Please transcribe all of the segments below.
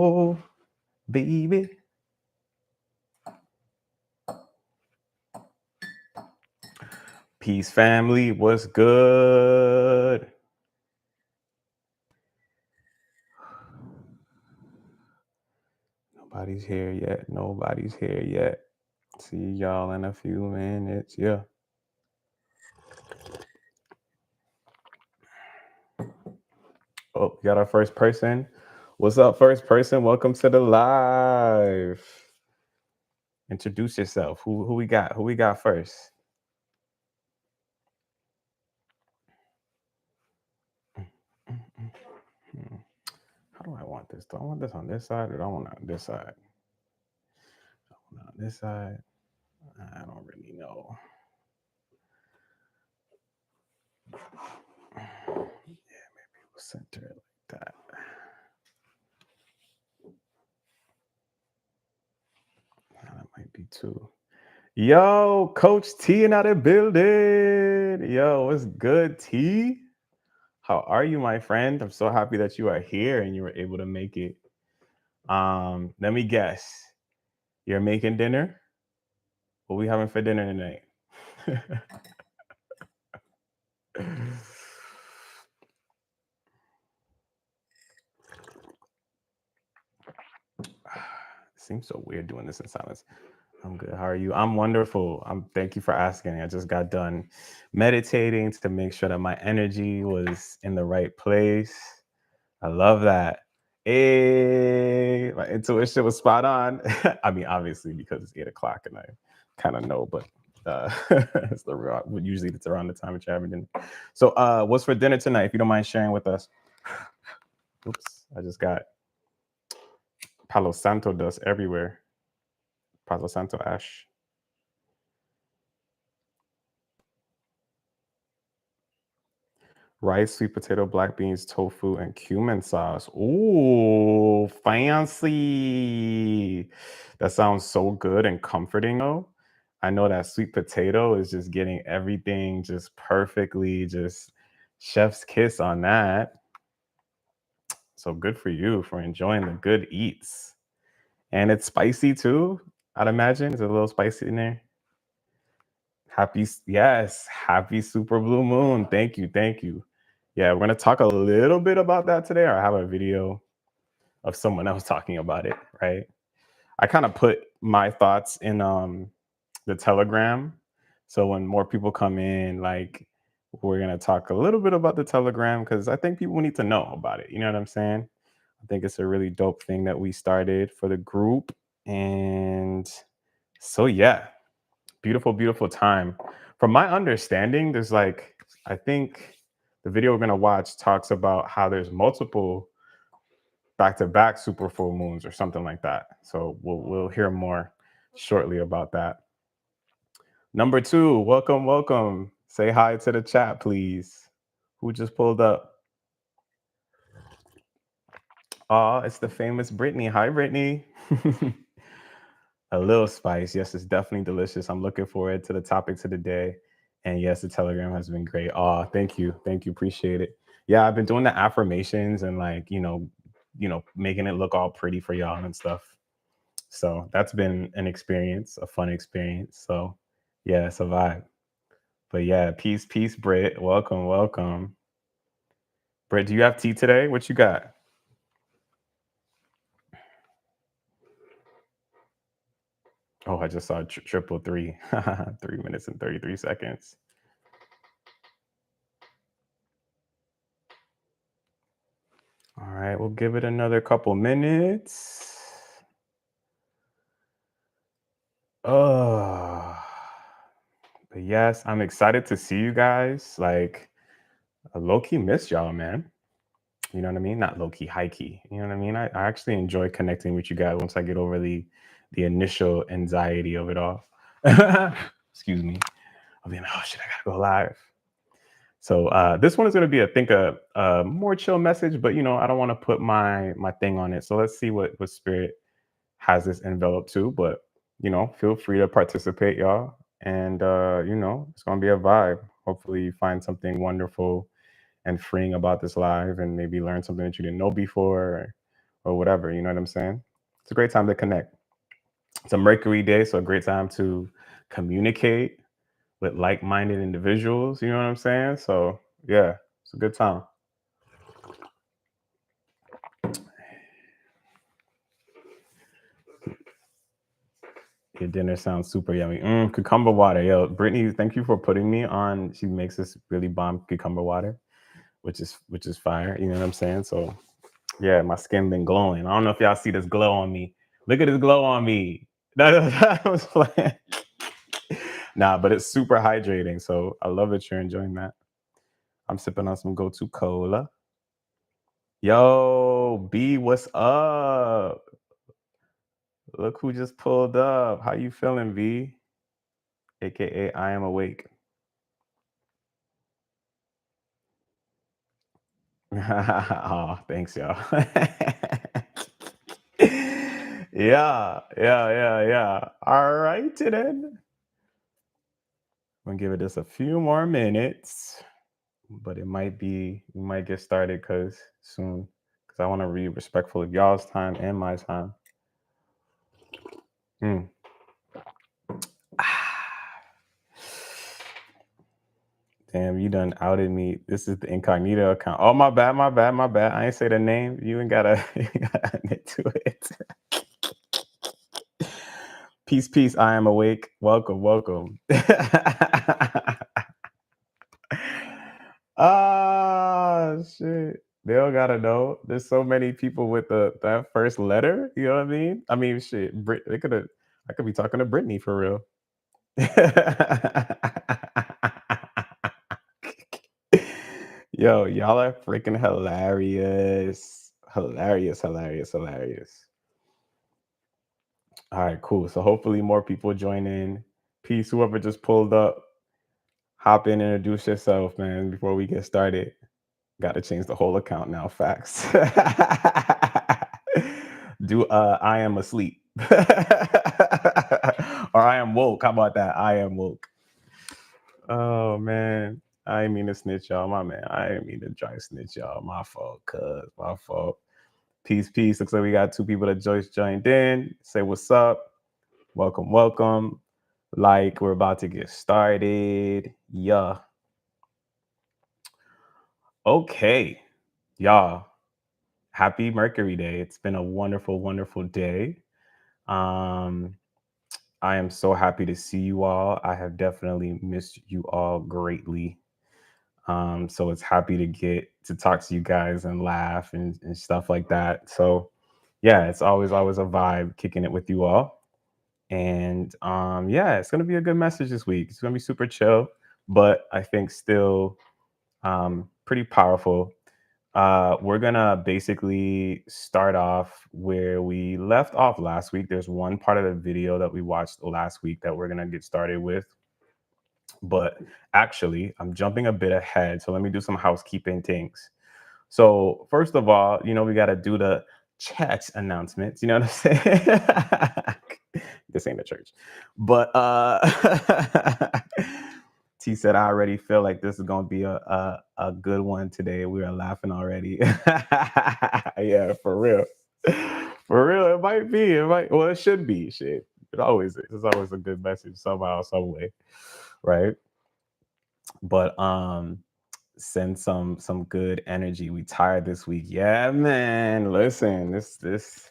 Oh, baby. Peace, family. What's good? Nobody's here yet. Nobody's here yet. See y'all in a few minutes. Yeah. Oh, we got our first person. What's up, first person? Welcome to the live. Introduce yourself. Who we got? Who we got first? Hmm. How do I want this? Do I want this on this side or do I want it on this side? I want it on this side. I don't really know. Yeah, maybe we'll center it like that. That might be too. Yo, Coach T in the building. Yo, what's good, T? How are you, my friend? I'm so happy that you are here and you were able to make it. Let me guess. You're making dinner? What we having for dinner tonight? Seems so weird doing this in silence. I'm good. How are you? I'm wonderful. Thank you for asking. I just got done meditating to make sure that my energy was in the right place. I love that. Hey, my intuition was spot on. I mean, obviously because it's 8 o'clock and I kind of know, but it's usually it's around the time that you're having dinner. So, what's for dinner tonight? If you don't mind sharing with us. Oops, I just got Palo Santo dust everywhere. Palo Santo ash. Rice, sweet potato, black beans, tofu, and cumin sauce. Ooh, fancy. That sounds so good and comforting, though. I know that sweet potato is just getting everything just perfectly, just chef's kiss on that. So good for you for enjoying the good eats. And it's spicy too, I'd imagine. Is it a little spicy in there? Yes, happy super blue moon. Thank you, thank you. Yeah, we're gonna talk a little bit about that today. I have a video of someone else talking about it, right? I kind of put my thoughts in the Telegram. So when more people come in, like we're gonna talk a little bit about the Telegram because I think people need to know about it. You know what I'm saying? I think it's a really dope thing that we started for the group. And so yeah, beautiful, beautiful time. From my understanding, there's like, I think the video we're gonna watch talks about how there's multiple back-to-back super full moons or something like that. So we'll hear more shortly about that. Number two, welcome, welcome. Say hi to the chat, please. Who just pulled up? Oh, it's the famous Brittany. Hi, Brittany. A little spice. Yes, it's definitely delicious. I'm looking forward to the topics of the day. And yes, the Telegram has been great. Oh, thank you. Thank you. Appreciate it. Yeah, I've been doing the affirmations and like, making it look all pretty for y'all and stuff. So that's been an experience, a fun experience. So yeah, it's a vibe. But yeah, peace, peace, Britt. Welcome, welcome. Britt, do you have tea today? What you got? Oh, I just saw triple three. 3 minutes and 33 seconds. All right, we'll give it another couple minutes. Oh, but yes, I'm excited to see you guys. Like, I low key miss y'all, man. You know what I mean? Not low key, high key. You know what I mean? I actually enjoy connecting with you guys once I get over the initial anxiety of it all. Excuse me. I'll be like, oh shit, I gotta go live. So this one is going to be, I think, a more chill message, but I don't want to put my thing on it. So let's see what spirit has this enveloped to. But feel free to participate, y'all, and it's going to be a vibe. Hopefully, you find something wonderful and freeing about this live, and maybe learn something that you didn't know before, or whatever. You know what I'm saying? It's a great time to connect. It's a Mercury day, so a great time to communicate with like-minded individuals. You know what I'm saying? So yeah, it's a good time. Your dinner sounds super yummy. Cucumber water, yo, Brittany. Thank you for putting me on. She makes this really bomb cucumber water, which is fire. You know what I'm saying? So yeah, my skin been glowing. I don't know if y'all see this glow on me. Look at this glow on me. That was playing. Nah, but it's super hydrating. So I love that you're enjoying that. I'm sipping on some go-to cola. Yo, B, what's up? Look who just pulled up. How you feeling, V? AKA I am awake. Oh, thanks, y'all. Yeah. All right, then. I'm gonna give it just a few more minutes, but we might get started because soon, because I want to be respectful of y'all's time and my time. Mm. Damn, you done outed me. This is the incognito account. Oh, my bad. I ain't say the name. You ain't gotta, you gotta admit to it. Peace. I am awake. Welcome. Ah, shit. They all gotta know. There's so many people with that first letter. You know what I mean? I mean, shit. They could have. I could be talking to Brittany for real. Yo, y'all are freaking hilarious. Hilarious. All right, cool. So hopefully more people join in. Peace, whoever just pulled up. Hop in, introduce yourself, man, before we get started. Got to change the whole account now. Facts. Do I am asleep. Or I am woke. How about that? I am woke. Oh man. I didn't mean to snitch y'all. My man. I didn't mean to try to snitch y'all. My fault, cuz. My fault. Peace. Looks like we got two people that Joyce joined in. Say what's up. Welcome. Like we're about to get started. Yeah. Okay. Y'all. Happy Mercury Day. It's been a wonderful day. Um, I am so happy to see you all. I have definitely missed you all greatly. So it's happy to get to talk to you guys and laugh and stuff like that. So yeah, it's always a vibe kicking it with you all. And yeah, it's gonna be a good message this week. It's gonna be super chill, but I think still pretty powerful. We're gonna basically start off where we left off last week. There's one part of the video that we watched last week that we're gonna get started with. But actually, I'm jumping a bit ahead. So let me do some housekeeping things. So, first of all, we got to do the church announcements. You know what I'm saying? This ain't a church. But T said, I already feel like this is going to be a good one today. We are laughing already. Yeah, for real. For real, it might be. Well, it should be. Shit. It always is. It's always a good message somehow, some way. Right. But send some good energy. We tired this week. Yeah, man. Listen, there's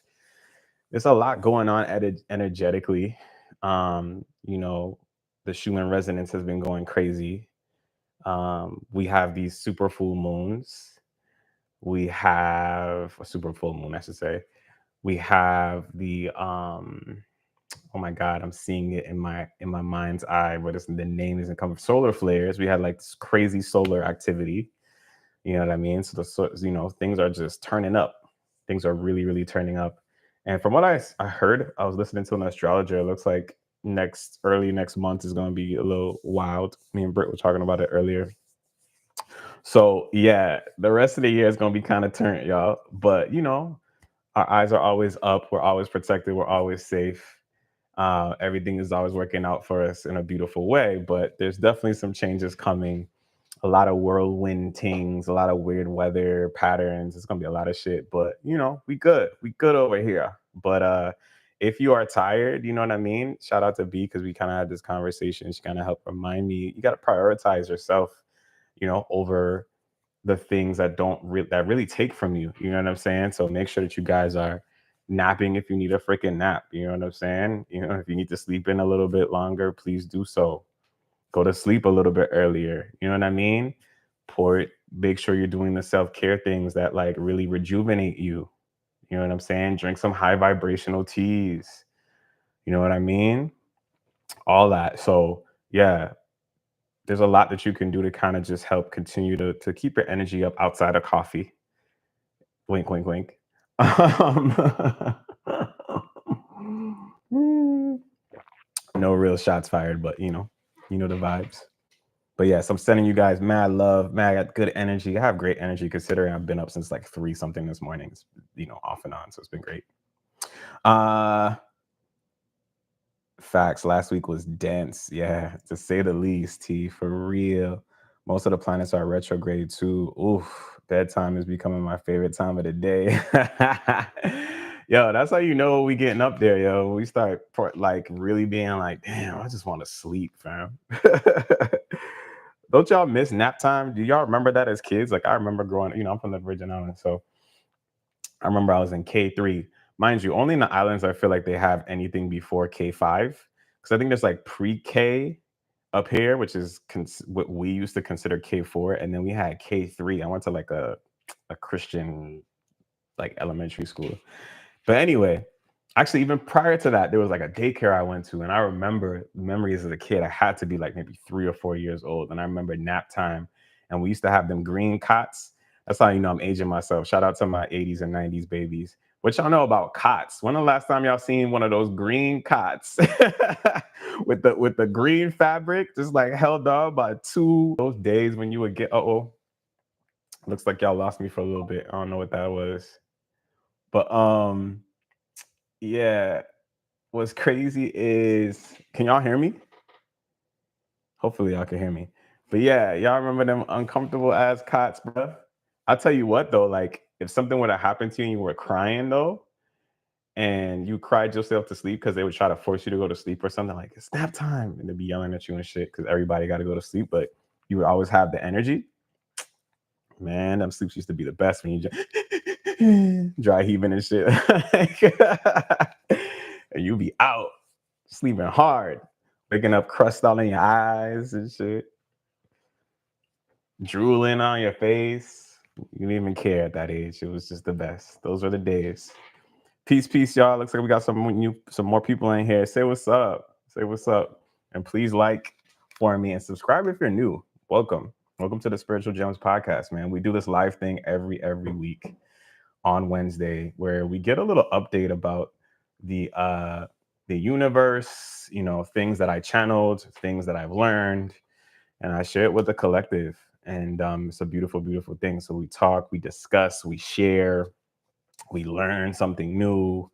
a lot going on energetically. The Schumann resonance has been going crazy. We have these super full moons. We have a super full moon, I should say. We have the oh my god, I'm seeing it in my mind's eye, but the name isn't coming. Solar flares. We had like this crazy solar activity. You know what I mean? Things are just turning up. Things are really turning up. And from what I heard, I was listening to an astrologer. It looks like early next month is going to be a little wild. Me and Britt were talking about it earlier. So yeah, the rest of the year is going to be kind of turned, y'all. But our eyes are always up. We're always protected. We're always safe. Everything is always working out for us in a beautiful way. But there's definitely some changes coming a lot of whirlwind things, a lot of weird weather patterns. It's gonna be a lot of shit, but we good over here. But if you are tired, you know what I mean? Shout out to B because we kind of had this conversation. She kind of helped remind me you gotta prioritize yourself, over the things that that really take from you. You know what I'm saying? So make sure that you guys are napping if you need a freaking nap. You know what I'm saying? If you need to sleep in a little bit longer, please do so. Go to sleep a little bit earlier. You know what I mean? Pour it, make sure you're doing the self-care things that like really rejuvenate you. You know what I'm saying? Drink some high vibrational teas. You know what I mean? All that. So yeah, there's a lot that you can do to kind of just help continue to keep your energy up outside of coffee. Wink, wink, wink. Um, no real shots fired, but you know the vibes. But yes, I'm sending you guys mad love, mad good energy. I have great energy considering I've been up since like 3 something this morning. It's, off and on, so it's been great. Uh Facts. Last week was dense. Yeah, to say the least, T, for real. Most of the planets are retrograde too. Oof, bedtime is becoming my favorite time of the day. Yo, that's how you know we getting up there, yo. We start like really being like, damn, I just want to sleep, fam. Don't y'all miss nap time? Do y'all remember that as kids? Like I remember growing, I'm from the Virgin Islands, so I remember I was in K3. Mind you, only in the islands I feel like they have anything before K5. Because I think there's like pre-K up here, which is what we used to consider K4. And then we had K3. I went to like a Christian like elementary school. But anyway, actually, even prior to that, there was like a daycare I went to. And I remember memories as a kid. I had to be like maybe 3 or 4 years old. And I remember nap time. And we used to have them green cots. That's how you know I'm aging myself. Shout out to my 80s and 90s babies. What y'all know about cots? When the last time y'all seen one of those green cots with the green fabric, just like held on by two those days when you would get looks like y'all lost me for a little bit. I don't know what that was. But yeah, what's crazy is can y'all hear me? Hopefully y'all can hear me. But yeah, y'all remember them uncomfortable ass cots, bro? I'll tell you what though, like if something would have happened to you and you were crying though, and you cried yourself to sleep because they would try to force you to go to sleep or something like it's nap time, and they'd be yelling at you and shit because everybody got to go to sleep, but you would always have the energy. Man, them sleeps used to be the best when you just dry heaving and shit. And you be out sleeping hard, waking up crust all in your eyes and shit, drooling on your face. You didn't even care at that age. It was just the best. Those were the days. Peace, peace, y'all. Looks like we got some more people in here. Say what's up. Say what's up. And please like for me and subscribe if you're new. Welcome. Welcome to the Spiritual Gems podcast, man. We do this live thing every week on Wednesday where we get a little update about the universe, things that I channeled, things that I've learned, and I share it with the collective. And it's a beautiful, beautiful thing. So we talk, we discuss, we share, we learn something new,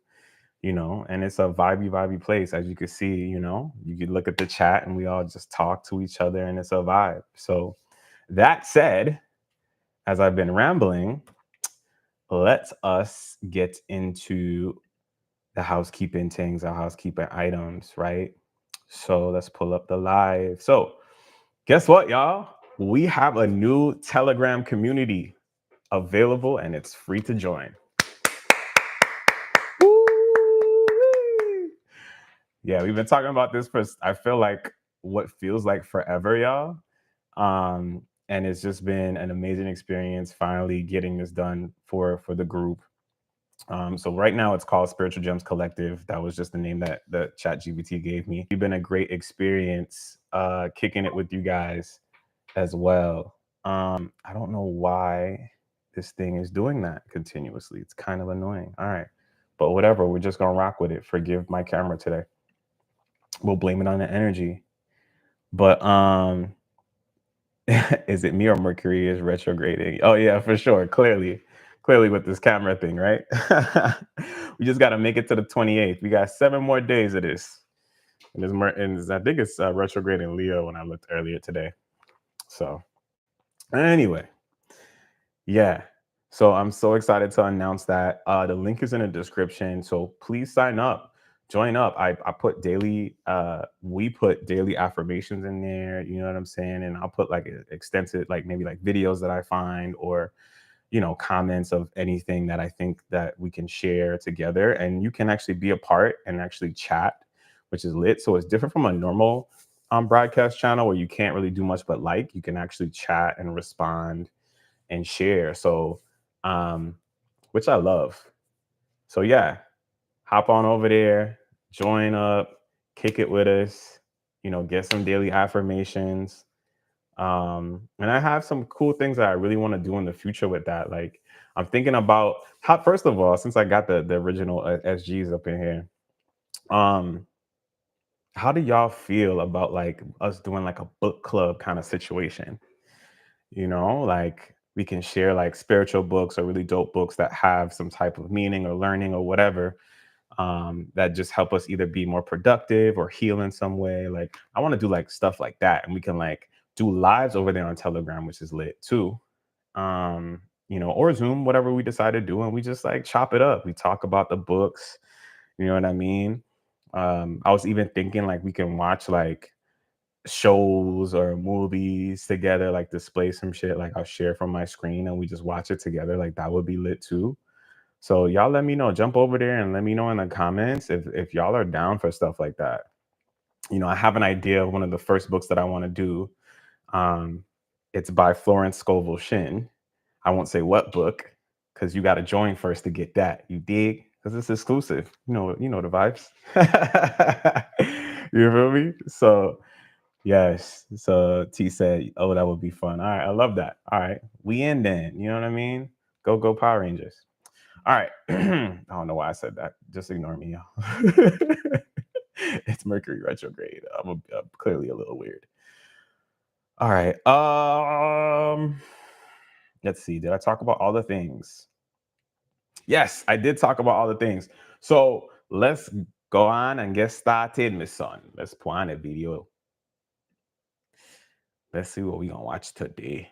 and it's a vibey place. As you can see, you can look at the chat and we all just talk to each other and it's a vibe. So that said, as I've been rambling, let us get into the housekeeping things, our housekeeping items, right? So let's pull up the live. So guess what, y'all? We have a new Telegram community available and it's free to join. Woo-wee. Yeah, we've been talking about this for, I feel like, what feels like forever, y'all. And it's just been an amazing experience finally getting this done for the group. So right now it's called Spiritual Gems Collective. That was just the name that the ChatGPT gave me. It's been a great experience kicking it with you guys as well. I don't know why this thing is doing that continuously. It's kind of annoying. All right. But whatever, we're just gonna rock with it. Forgive my camera today. We'll blame it on the energy. But is it me or Mercury is retrograding? Oh yeah, for sure. Clearly with this camera thing, right? We just got to make it to the 28th. We got 7 more days of this. And I think it's retrograde in Leo when I looked earlier today. So Anyway, yeah. So I'm so excited to announce that the link is in the description. So please sign up, join up. I put daily, we put daily affirmations in there. You know what I'm saying? And I'll put like extensive, like maybe like videos that I find, or comments of anything that I think that we can share together. And you can actually be a part and actually chat, which is lit. So it's different from a normal broadcast channel where you can't really do much but like. You can actually chat and respond and share. So, um, which I love. So yeah, hop on over there, join up, kick it with us. Get some daily affirmations. And I have some cool things that I really want to do in the future with that. Like, I'm thinking about how, first of all, since I got the original SGs up in here, um, how do y'all feel about like us doing like a book club kind of situation? Like we can share like spiritual books or really dope books that have some type of meaning or learning or whatever, that just help us either be more productive or heal in some way. Like I want to do like stuff like that, and we can like do lives over there on Telegram, which is lit too. Or Zoom, whatever we decide to do, and we just like chop it up. We talk about the books, you know what I mean? I was even thinking like we can watch like shows or movies together, like display some shit, like I'll share from my screen and we just watch it together. Like that would be lit too. So y'all let me know. Jump over there and let me know in the comments if y'all are down for stuff like that. I have an idea of one of the first books that I want to do. Um, it's by Florence Scovel Shinn. I won't say what book because you got to join first to get that. You dig? Because it's exclusive. You know the vibes. You feel me? So yes. So T said, "Oh, that would be fun." All right, I love that. All right, we in then. You know what I mean? Go Power Rangers. All right. I don't know why I said that. Just ignore me, y'all. It's Mercury retrograde. I'm clearly a little weird. All right. Let's see. Did I talk about all the things? Yes, I did talk about all the things. So let's go on and get started, my son. Let's put on a video. Let's see what we're gonna watch today.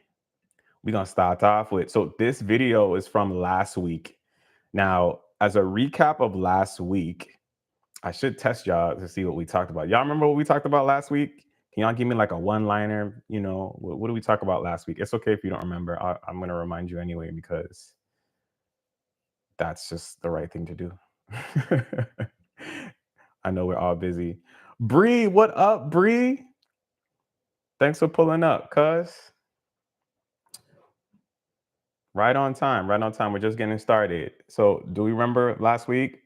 We're gonna start off with, so this video is from last week. Now, as a recap of last week, I should test y'all to see what we talked about. Y'all remember what we talked about last week? Can y'all give me like a one-liner? What did we talk about last week? It's okay if you don't remember. I'm gonna remind you anyway because that's just the right thing to do. I know we're all busy. Bree, what up, Bree? Thanks for pulling up, cuz. Right on time. Right on time. We're just getting started. So, do we remember last week?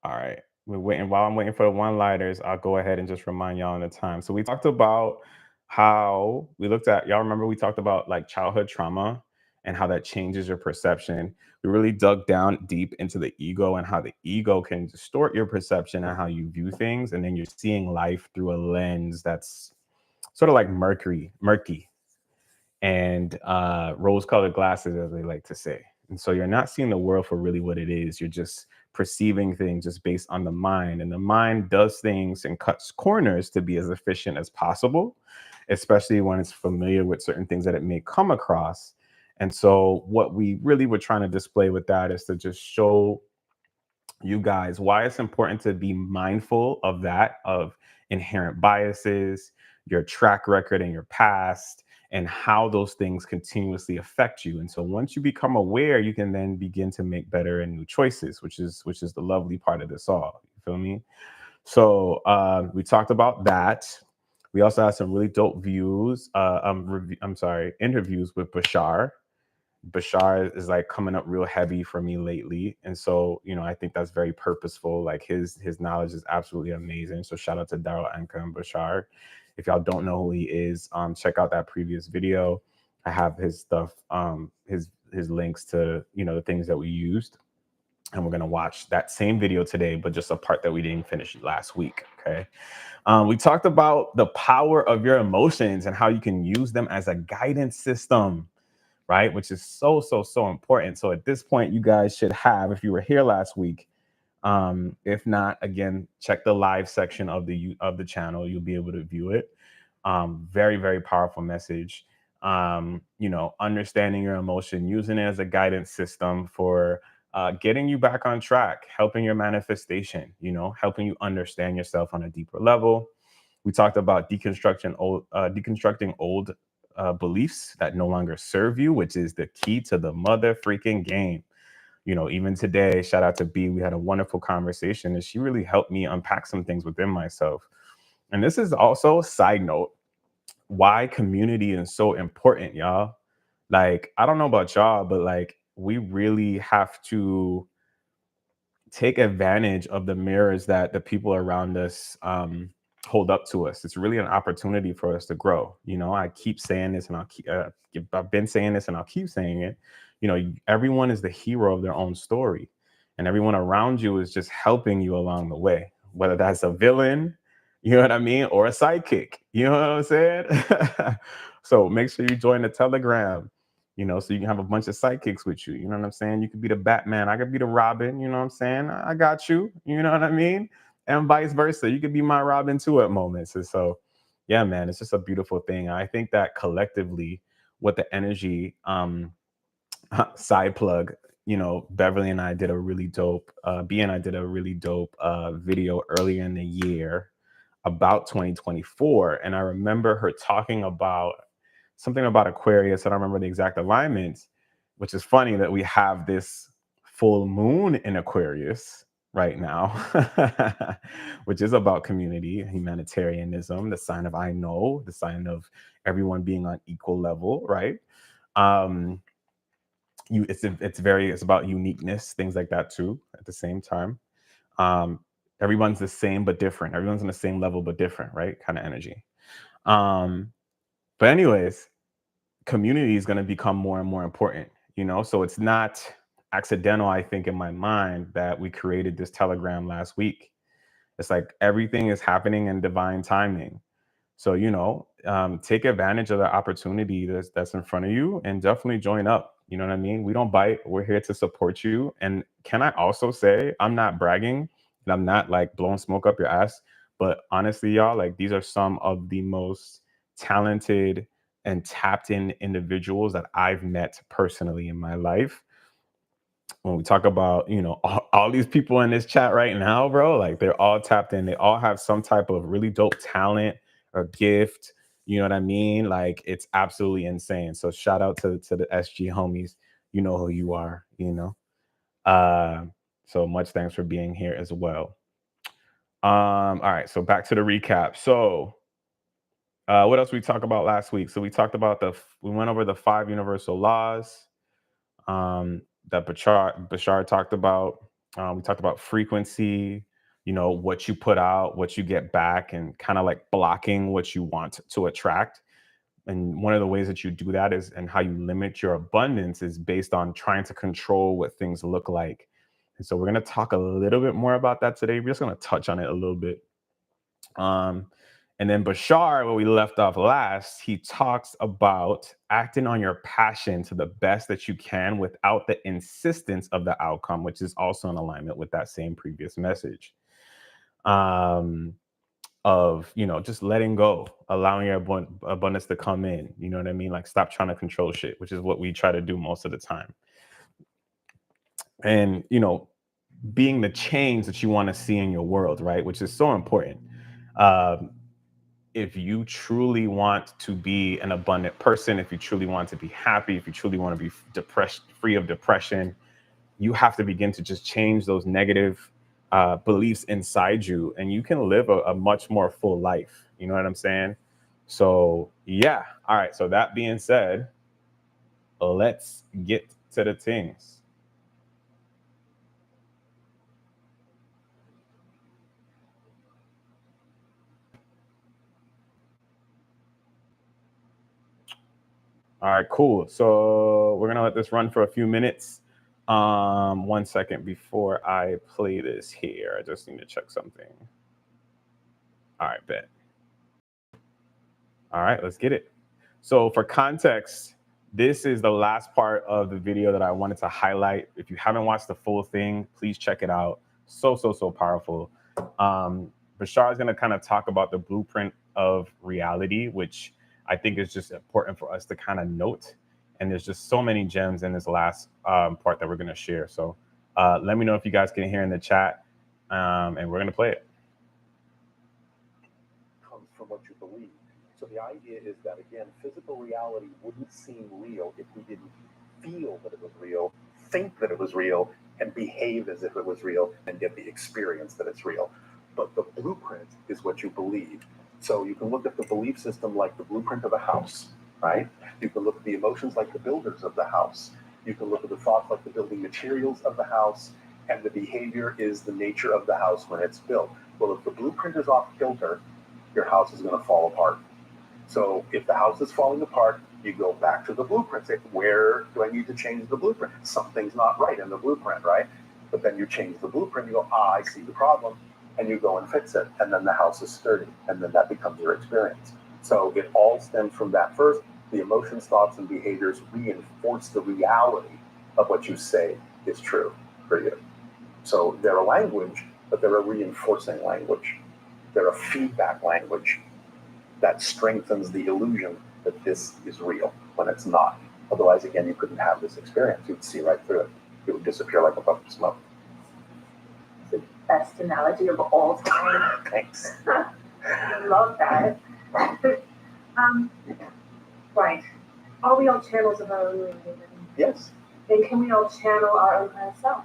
All right. We're waiting. While I'm waiting for the one-liners, I'll go ahead and just remind y'all on the time. So, we talked about how we looked at, y'all remember we talked about like childhood trauma and how that changes your perception. We really dug down deep into the ego and how the ego can distort your perception and how you view things. And then you're seeing life through a lens that's sort of like murky, and rose-colored glasses, as they like to say. And so you're not seeing the world for really what it is. You're just perceiving things just based on the mind. And the mind does things and cuts corners to be as efficient as possible, especially when it's familiar with certain things that it may come across. And so what we really were trying to display with that is to just show you guys why it's important to be mindful of that, of inherent biases, your track record and your past, and how those things continuously affect you. And so once you become aware, you can then begin to make better and new choices, which is the lovely part of this all. You feel me? So we talked about that. We also had some really dope interviews with Bashaar. Bashaar is like coming up real heavy for me lately. And so, I think that's very purposeful. Like his knowledge is absolutely amazing. So shout out to Daryl Anka and Bashaar. If y'all don't know who he is, check out that previous video. I have his stuff, his links to, the things that we used. And we're gonna watch that same video today, but just a part that we didn't finish last week. Okay. We talked about the power of your emotions and how you can use them as a guidance system, right? Which is so, so, so important. So at this point, you guys should have, if you were here last week, if not, again, check the live section of the channel. You'll be able to view it. Very, very powerful message. understanding your emotion, using it as a guidance system for getting you back on track, helping your manifestation, helping you understand yourself on a deeper level. We talked about deconstructing old beliefs that no longer serve you, which is the key to the mother freaking game. Even today, shout out to B, we had a wonderful conversation, and she really helped me unpack some things within myself. And this is also, side note, why community is so important, y'all. Like, I don't know about y'all, but like, we really have to take advantage of the mirrors that the people around us hold up to us. It's really an opportunity for us to grow. I keep saying this, and I've been saying this, and I'll keep saying it. Everyone is the hero of their own story, and everyone around you is just helping you along the way. Whether that's a villain, you know what I mean, or a sidekick. You know what I'm saying? So make sure you join the Telegram, so you can have a bunch of sidekicks with you. You know what I'm saying? You could be the Batman. I could be the Robin. You know what I'm saying? I got you. You know what I mean? And vice versa. You could be my Robin too at moments. And so, yeah, man, it's just a beautiful thing. I think that collectively, with the energy, side plug, Beverly and I did a really dope, B and I did a really dope video earlier in the year about 2024. And I remember her talking about something about Aquarius. I don't remember the exact alignment, which is funny that we have this full moon in Aquarius right now, which is about community, humanitarianism, the sign of I know, the sign of everyone being on equal level, right? Um, it's about uniqueness, things like that too, at the same time. Um, Everyone's the same but different. Everyone's on the same level but different, right? Kind of energy. Um, but anyways, community is going to become more and more important, so it's not accidental, I think, in my mind, that we created this Telegram last week. It's like everything is happening in divine timing. So, take advantage of the opportunity that's in front of you, and definitely join up. You know what I mean? We don't bite. We're here to support you. And can I also say, I'm not bragging, and I'm not like blowing smoke up your ass, but honestly, y'all, like, these are some of the most talented and tapped in individuals that I've met personally in my life. When we talk about, all these people in this chat right now, bro, like, they're all tapped in. They all have some type of really dope talent or gift. You know what I mean? Like, it's absolutely insane. So shout out to the SG homies. You know who you are, Uh, so much thanks for being here as well. All right, so back to the recap. So what else we talked about last week? So we talked about we went over the 5 universal laws that Bashar talked about. We talked about frequency, what you put out, what you get back, and kind of like blocking what you want to attract. And one of the ways that you do that is, and how you limit your abundance, is based on trying to control what things look like. And so we're going to talk a little bit more about that today. We're just going to touch on it a little bit. And then Bashar, where we left off last, he talks about acting on your passion to the best that you can without the insistence of the outcome, which is also in alignment with that same previous message. Of, just letting go, allowing your abundance to come in. You know what I mean? Like, stop trying to control shit, which is what we try to do most of the time. And, being the change that you want to see in your world, right? Which is so important. If you truly want to be an abundant person, if you truly want to be happy, if you truly want to be free of depression, you have to begin to just change those negative beliefs inside you, and you can live a much more full life. You know what I'm saying? So, yeah. All right. So that being said, let's get to the things. All right, cool. So we're gonna let this run for a few minutes. 1 second before I play this here. I just need to check something. All right, bet. All right, let's get it. So for context, this is the last part of the video that I wanted to highlight. If you haven't watched the full thing, please check it out. So powerful. Bashar is going to kind of talk about the blueprint of reality, which I think it's just important for us to kind of note. And there's just so many gems in this last part that we're going to share. So let me know if you guys can hear in the chat, and we're going to play it. Comes from what you believe. So the idea is that, again, physical reality wouldn't seem real if we didn't feel that it was real, think that it was real, and behave as if it was real, and get the experience that it's real. But the blueprint is what you believe. So you can look at the belief system like the blueprint of a house, right? You can look at the emotions like the builders of the house. You can look at the thoughts like the building materials of the house, and the behavior is the nature of the house when it's built. Well, if the blueprint is off kilter, your house is going to fall apart. So if the house is falling apart, you go back to the blueprint. Say, where do I need to change the blueprint? Something's not right in the blueprint, right? But then you change the blueprint, you go, I see the problem, and you go and fix it, and then the house is sturdy, and then that becomes your experience. So it all stems from that first. The emotions, thoughts, and behaviors reinforce the reality of what you say is true for you. So they're a language, but they're a reinforcing language. They're a feedback language that strengthens the illusion that this is real when it's not. Otherwise, again, you couldn't have this experience. You'd see right through it. It would disappear like a puff of smoke. It's the best analogy of all time. Thanks. I love that. Right. Are we all channels of our own reality? Yes. And can we all channel our own higher self?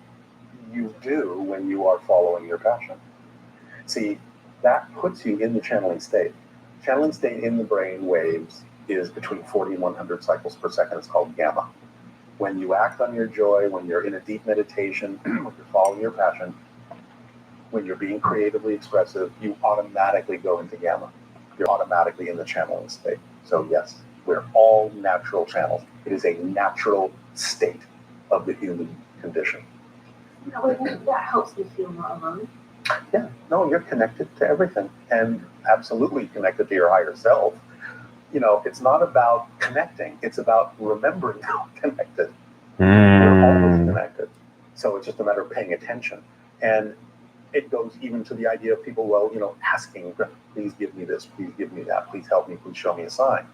You do when you are following your passion. See, that puts you in the channeling state. Channeling state in the brain waves is between 40 and 100 cycles per second. It's called gamma. When you act on your joy, when you're in a deep meditation, when you're following your passion, when you're being creatively expressive, you automatically go into gamma. You're automatically in the channeling state. So yes, we're all natural channels. It is a natural state of the human condition. That helps me feel more alone. Yeah, no, you're connected to everything, and absolutely connected to your higher self. You know, it's not about connecting, it's about remembering how connected. We're always connected. So it's just a matter of paying attention. And it goes even to the idea of people, well, you know, asking, please give me this, please give me that, please help me, please show me a sign.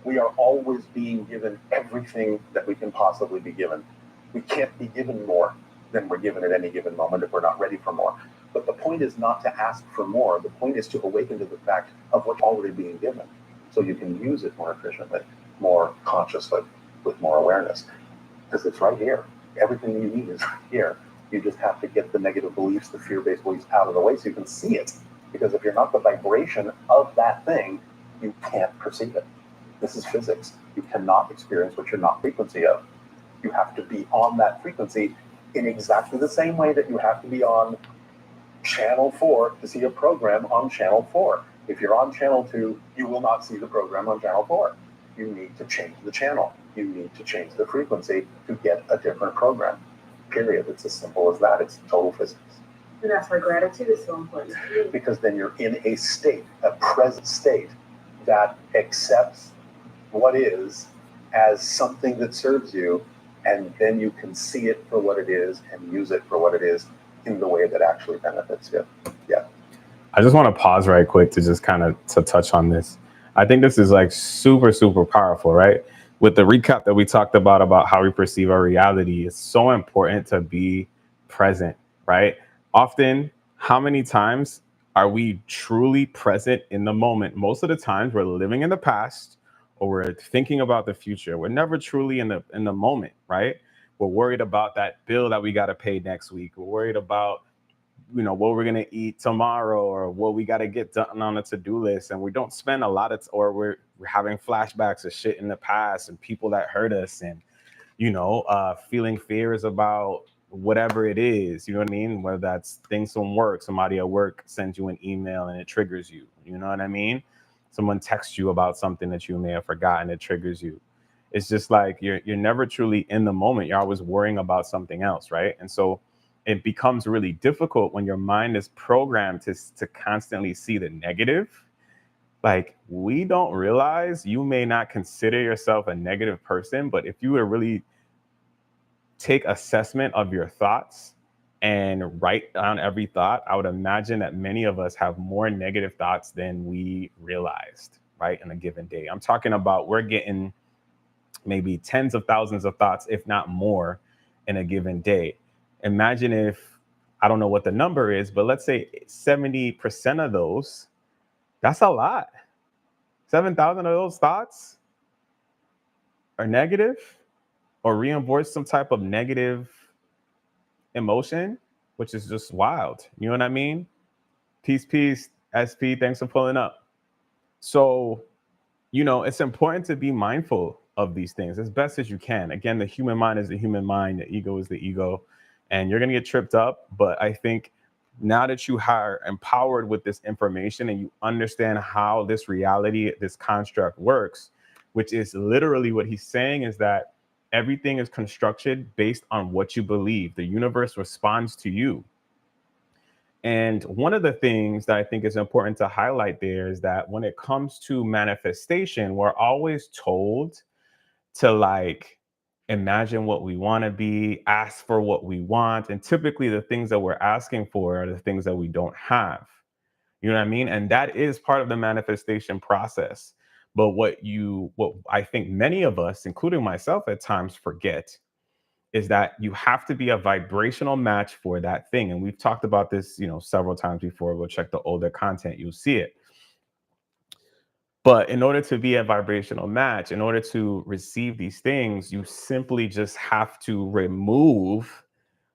We are always being given everything that we can possibly be given. We can't be given more than we're given at any given moment if we're not ready for more. But the point is not to ask for more. The point is to awaken to the fact of what's already being given, so you can use it more efficiently, more consciously, with more awareness. Because it's right here. Everything you need is right here. You just have to get the negative beliefs, the fear-based beliefs out of the way so you can see it. Because if you're not the vibration of that thing, you can't perceive it. This is physics. You cannot experience what you're not frequency of. You have to be on that frequency in exactly the same way that you have to be on channel 4 to see a program on channel 4. If you're on channel 2, you will not see the program on channel 4. You need to change the channel. You need to change the frequency to get a different program. Period. It's as simple as that. It's total physics. And that's why gratitude is so important. Because then you're in a state, a present state, that accepts what is as something that serves you, and then you can see it for what it is and use it for what it is in the way that actually benefits you. Yeah. I just want to pause right quick to just kind of to touch on this. I think this is like super, super powerful, right? With the recap that we talked about how we perceive our reality, it's so important to be present, right? Often, how many times are we truly present in the moment? Most of the times we're living in the past or we're thinking about the future. We're never truly in the moment, right? We're worried about that bill that we got to pay next week. We're worried about, you know, what we're going to eat tomorrow or what we got to get done on a to-do list. And we don't spend a lot of, or we're having flashbacks of shit in the past and people that hurt us and, you know, feeling fears about whatever it is, you know what I mean? Whether that's things from work, somebody at work sends you an email and it triggers you, you know what I mean? Someone texts you about something that you may have forgotten, it triggers you. It's just like you're never truly in the moment. You're always worrying about something else, right? And so it becomes really difficult when your mind is programmed to constantly see the negative. Like, we don't realize, you may not consider yourself a negative person, but if you were really take assessment of your thoughts and write down every thought, I would imagine that many of us have more negative thoughts than we realized, right, in a given day. I'm talking about we're getting maybe tens of thousands of thoughts, if not more, in a given day. Imagine if, I don't know what the number is, but let's say 70% of those, that's a lot. 7,000 of those thoughts are negative or reinforce some type of negative emotion, which is just wild. You know what I mean? Peace, peace. SP, thanks for pulling up. So, it's important to be mindful of these things as best as you can. Again, the human mind is the human mind, the ego is the ego, and you're going to get tripped up. But I think now that you are empowered with this information and you understand how this reality, this construct works, which is literally what he's saying is that everything is constructed based on what you believe. The universe responds to you. And one of the things that I think is important to highlight there is that when it comes to manifestation, we're always told to like imagine what we want to be, ask for what we want. And typically the things that we're asking for are the things that we don't have. You know what I mean? And that is part of the manifestation process. But what I think many of us, including myself at times, forget is that you have to be a vibrational match for that thing. And we've talked about this, several times before. Go check the older content, you'll see it. But in order to be a vibrational match, in order to receive these things, you simply just have to remove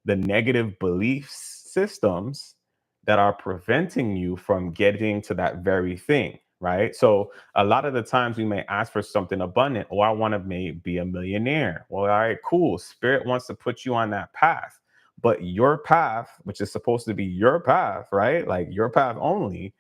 the negative belief systems that are preventing you from getting to that very thing, right? So a lot of the times we may ask for something abundant. Oh, I want to be a millionaire. Well, all right, cool. Spirit wants to put you on that path. But your path, which is supposed to be your path, right? Like your path only,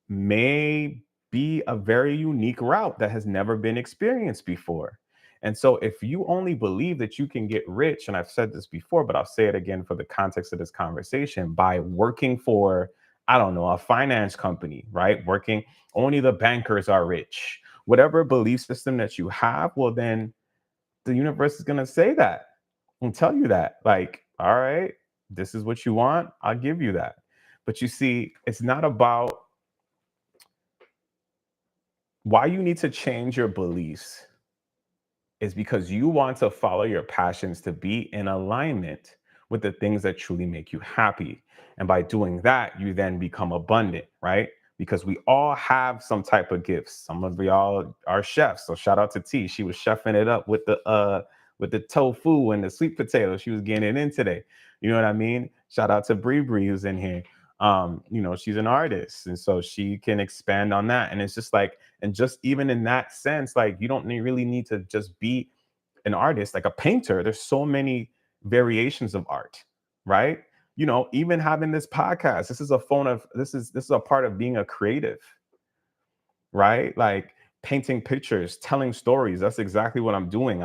may be a very unique route that has never been experienced before. And so if you only believe that you can get rich, and I've said this before, but I'll say it again for the context of this conversation, by working for, I don't know, a finance company, right? Working, only the bankers are rich. Whatever belief system that you have, well, then the universe is going to say that and tell you that, like, all right, this is what you want, I'll give you that. But you see, it's not about why you need to change your beliefs is because you want to follow your passions to be in alignment with the things that truly make you happy. And by doing that, you then become abundant, right? Because we all have some type of gifts. Some of y'all are chefs. So shout out to T. She was chefing it up with the tofu and the sweet potato. She was getting it in today. You know what I mean? Shout out to Bree Bree who's in here. She's an artist, and so she can expand on that. And it's just like, and just even in that sense, like you don't really need to just be an artist, like a painter. There's so many variations of art, right? Even having this podcast, this is a part of being a creative, right? Like painting pictures, telling stories. That's exactly what I'm doing.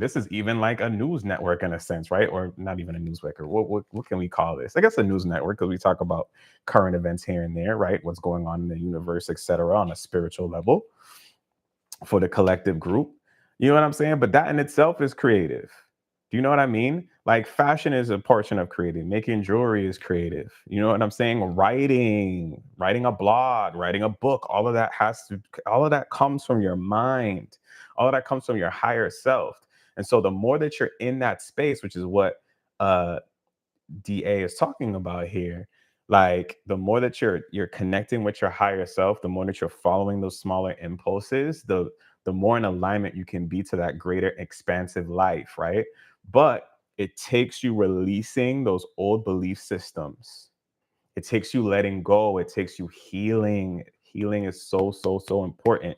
This is even like a news network in a sense, right? Or not even a news network. What can we call this? I guess a news network, because we talk about current events here and there, right? What's going on in the universe, etc., on a spiritual level for the collective group. You know what I'm saying? But that in itself is creative. Do you know what I mean? Like fashion is a portion of creative. Making jewelry is creative. You know what I'm saying? Writing a blog, writing a book, all of that comes from your mind. All of that comes from your higher self. And so the more that you're in that space, which is what DA is talking about here, like the more that you're connecting with your higher self, the more that you're following those smaller impulses, the more in alignment you can be to that greater expansive life, right? But it takes you releasing those old belief systems. It takes you letting go. It takes you healing. Healing is so, so, so important.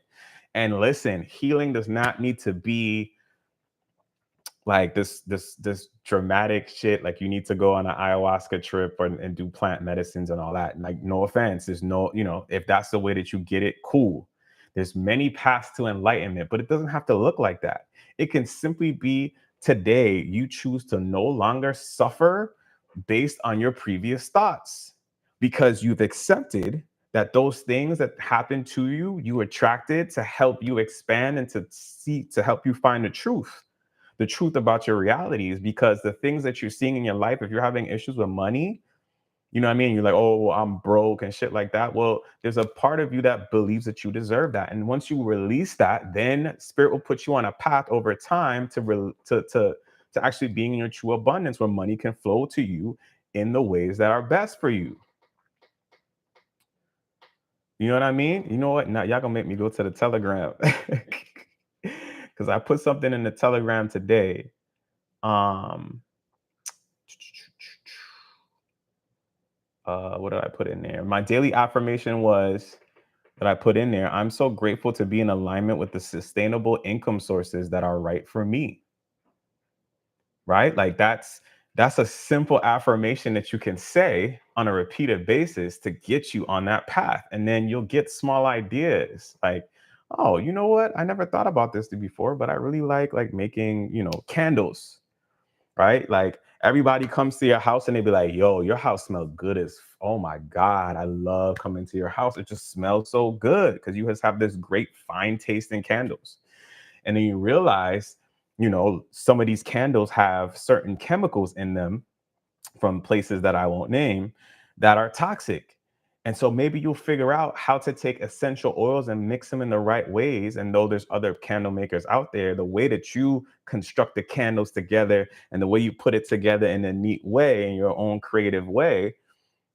And listen, healing does not need to be like this dramatic shit. Like you need to go on an ayahuasca trip and do plant medicines and all that. And like, no offense, there's no, if that's the way that you get it, cool. There's many paths to enlightenment, but it doesn't have to look like that. It can simply be today you choose to no longer suffer based on your previous thoughts because you've accepted that those things that happen to you, you attracted to help you expand and to help you find the truth about your realities. Because the things that you're seeing in your life, if you're having issues with money, You know what I mean? You're like, oh, well, I'm broke and shit like that. Well, there's a part of you that believes that you deserve that. And once you release that, then spirit will put you on a path over time to actually being in your true abundance, where money can flow to you in the ways that are best for you. You know what I mean? You know what? Now y'all gonna make me go to the Telegram. Because I put something in the Telegram today. What did I put in there? My daily affirmation was that I put in there: I'm so grateful to be in alignment with the sustainable income sources that are right for me. Right? Like that's a simple affirmation that you can say on a repeated basis to get you on that path. And then you'll get small ideas like, oh, you know what? I never thought about this before, but I really like making, candles. Right? Like everybody comes to your house and they be like, yo, your house smells good as, oh my God, I love coming to your house. It just smells so good because you just have this great fine taste in candles. And then you realize, some of these candles have certain chemicals in them from places that I won't name that are toxic. And so maybe you'll figure out how to take essential oils and mix them in the right ways. And though there's other candle makers out there, the way that you construct the candles together and the way you put it together in a neat way, in your own creative way,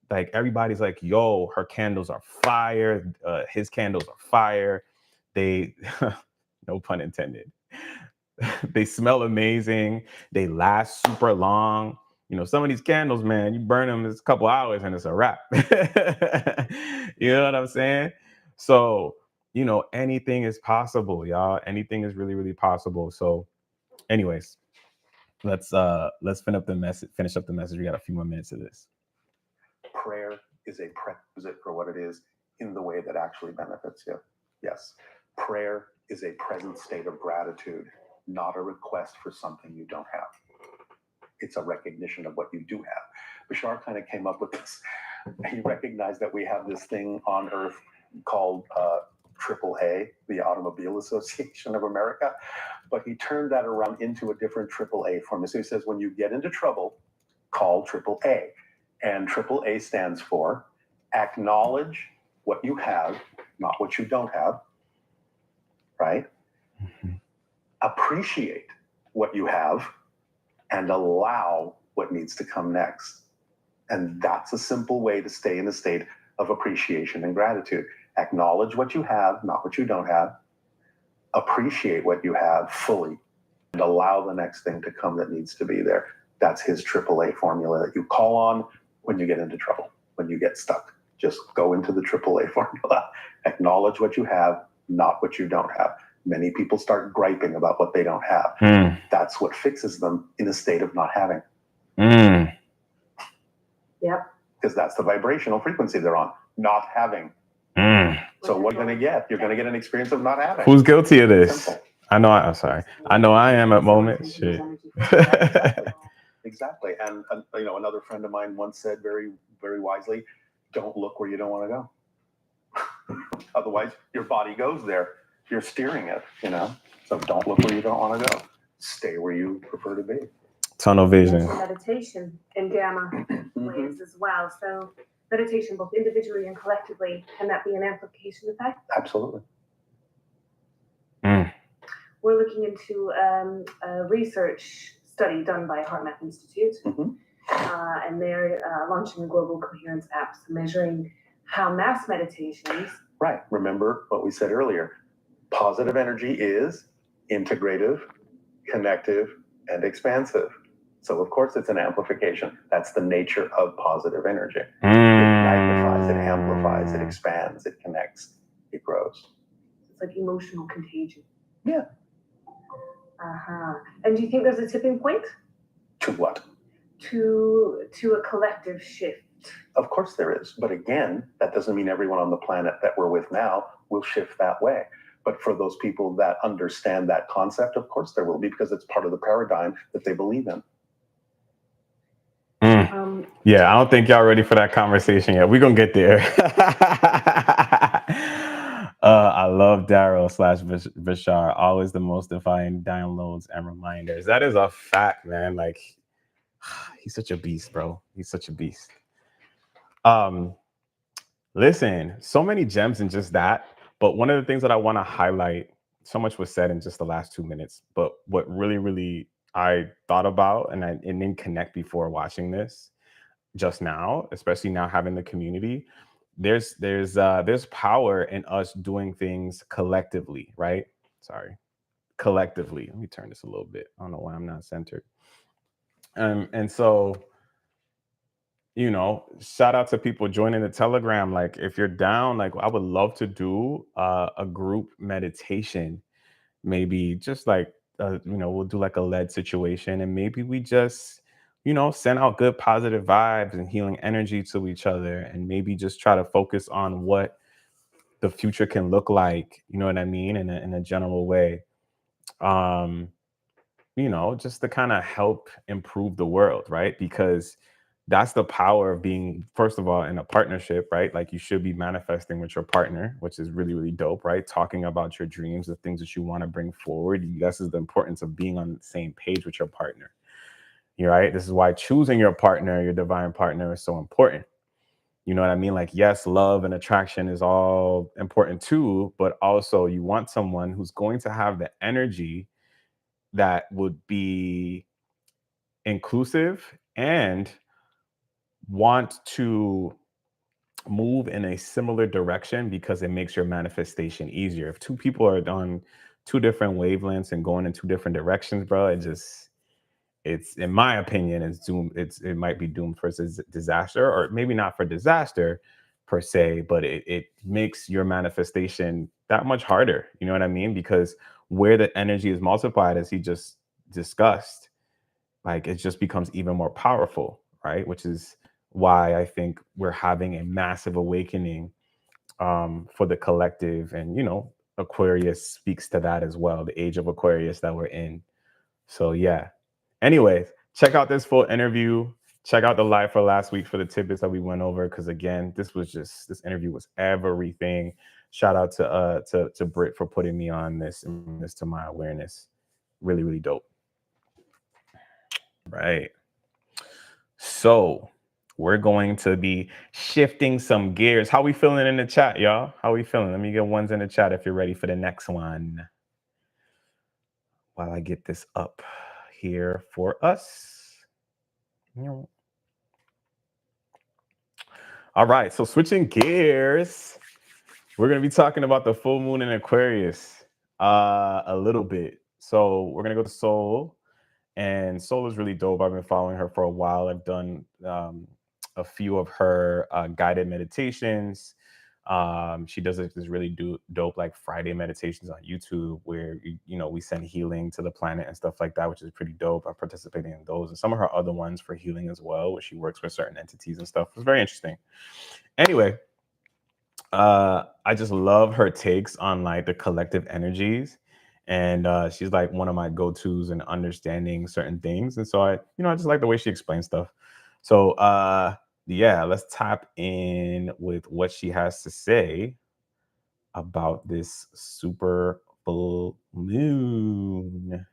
like everybody's like, yo, her candles are fire. His candles are fire. They, no pun intended. They smell amazing. They last super long. Some of these candles, man, you burn them, it's a couple hours and it's a wrap. You know what I'm saying? So, anything is possible, y'all. Anything is really, really possible. So, anyways, let's finish up the message. We got a few more minutes of this. Prayer is a prerequisite for what it is in the way that actually benefits you. Yes. Prayer is a present state of gratitude, not a request for something you don't have. It's a recognition of what you do have. Bashaar kind of came up with this. He recognized that we have this thing on Earth called AAA, the Automobile Association of America, but he turned that around into a different AAA formula. So he says, when you get into trouble, call AAA. And AAA stands for acknowledge what you have, not what you don't have, right? Mm-hmm. Appreciate what you have and allow what needs to come next. And that's a simple way to stay in a state of appreciation and gratitude. Acknowledge what you have, not what you don't have. Appreciate what you have fully and allow the next thing to come that needs to be there. That's his AAA formula that you call on when you get into trouble, when you get stuck. Just go into the AAA formula. Acknowledge what you have, not what you don't have. Many people start griping about what they don't have. That's what fixes them in a state of not having. Yep. Because that's the vibrational frequency they're on, not having. So what are you going to get? You're going to get an experience of not having. Who's guilty of this? Simple. I'm sorry. I know I am at moments. Shit. Exactly. And another friend of mine once said very, very wisely, don't look where you don't want to go. Otherwise, your body goes there. You're steering it, So don't look where you don't want to go. Stay where you prefer to be. Tunnel vision. Meditation in gamma ways as well. So meditation, both individually and collectively, can that be an amplification effect? Absolutely. We're looking into a research study done by HeartMath Institute, and they're launching global coherence apps, measuring how mass meditations. Right. Remember what we said earlier. Positive energy is integrative, connective, and expansive. So, of course, it's an amplification. That's the nature of positive energy. It magnifies, it amplifies, it expands, it connects, it grows. It's like emotional contagion. Yeah. And do you think there's a tipping point? To what? To a collective shift. Of course there is. But again, that doesn't mean everyone on the planet that we're with now will shift that way. But for those people that understand that concept, of course there will be, because it's part of the paradigm that they believe in. Yeah, I don't think y'all ready for that conversation yet. We're going to get there. I love Daryl / Bashaar. Always the most defining downloads and reminders. That is a fact, man. Like, he's such a beast, bro. He's such a beast. Listen, so many gems in just that. But one of the things that I want to highlight, so much was said in just the last 2 minutes, but what really I thought about and I and didn't connect before watching this just now, especially now having the community, there's power in us doing things collectively, right? Sorry, collectively. Let me turn this a little bit. I don't know why I'm not centered. And so, shout out to people joining the Telegram. Like, if you're down, like, I would love to do a group meditation. Maybe just like, we'll do like a lead situation, and maybe we just, send out good positive vibes and healing energy to each other, and maybe just try to focus on what the future can look like. You know what I mean? In a general way. Um, just to kind of help improve the world, right? Because that's the power of being, first of all, in a partnership, right? Like, you should be manifesting with your partner, which is really dope, right? Talking about your dreams, the things that you want to bring forward. This is the importance of being on the same page with your partner. You're right. This is why choosing your partner, your divine partner, is so important. You know what I mean? Like, yes, love and attraction is all important too, but also you want someone who's going to have the energy that would be inclusive and want to move in a similar direction, because it makes your manifestation easier. If two people are on two different wavelengths and going in two different directions, bro, it's in my opinion, it's doomed. It might be doomed for disaster, or maybe not for disaster per se, but it makes your manifestation that much harder. You know what I mean? Because where the energy is multiplied, as he just discussed, like, it just becomes even more powerful, right? Which is why I think we're having a massive awakening for the collective. And Aquarius speaks to that as well, the age of Aquarius that we're in. So yeah. Anyways, check out this full interview. Check out the live for last week for the tidbits that we went over, because again, this interview was everything. Shout out to Britt for putting me on this and this to my awareness. Really dope. Right. So we're going to be shifting some gears. How we feeling in the chat, y'all? How we feeling? Let me get ones in the chat if you're ready for the next one, while I get this up here for us. All right, so switching gears, we're going to be talking about the full moon in Aquarius a little bit. So we're going to go to Soul. And Soul is really dope. I've been following her for a while. I've done a few of her guided meditations. She does this really dope, like, Friday meditations on YouTube, where we send healing to the planet and stuff like that, which is pretty dope. I'm participating in those, and some of her other ones for healing as well, where she works with certain entities and stuff. It's very interesting. Anyway, I just love her takes on, like, the collective energies. And she's like one of my go-tos in understanding certain things. And so I just like the way she explains stuff. So yeah, let's tap in with what she has to say about this super full moon.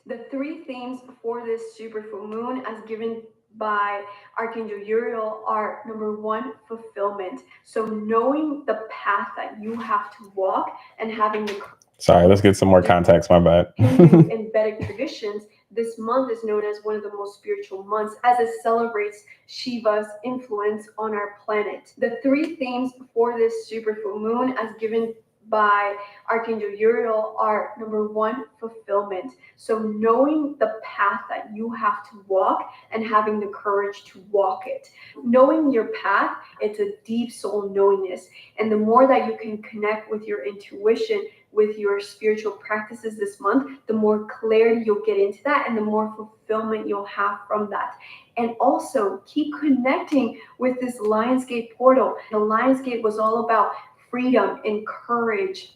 The three themes for this super full moon, as given by Archangel Uriel, are number one, fulfillment. So knowing the path that you have to walk and having the Sorry, let's get some more context. My bad. In Vedic traditions, this month is known as one of the most spiritual months, as it celebrates Shiva's influence on our planet. The three themes for this super full moon, as given by Archangel Uriel, are number one, fulfillment. So knowing the path that you have to walk and having the courage to walk it. Knowing your path, it's a deep soul knowingness. And the more that you can connect with your intuition, with your spiritual practices this month, the more clarity you'll get into that and the more fulfillment you'll have from that. And also keep connecting with this Lionsgate portal. The Lionsgate was all about freedom and courage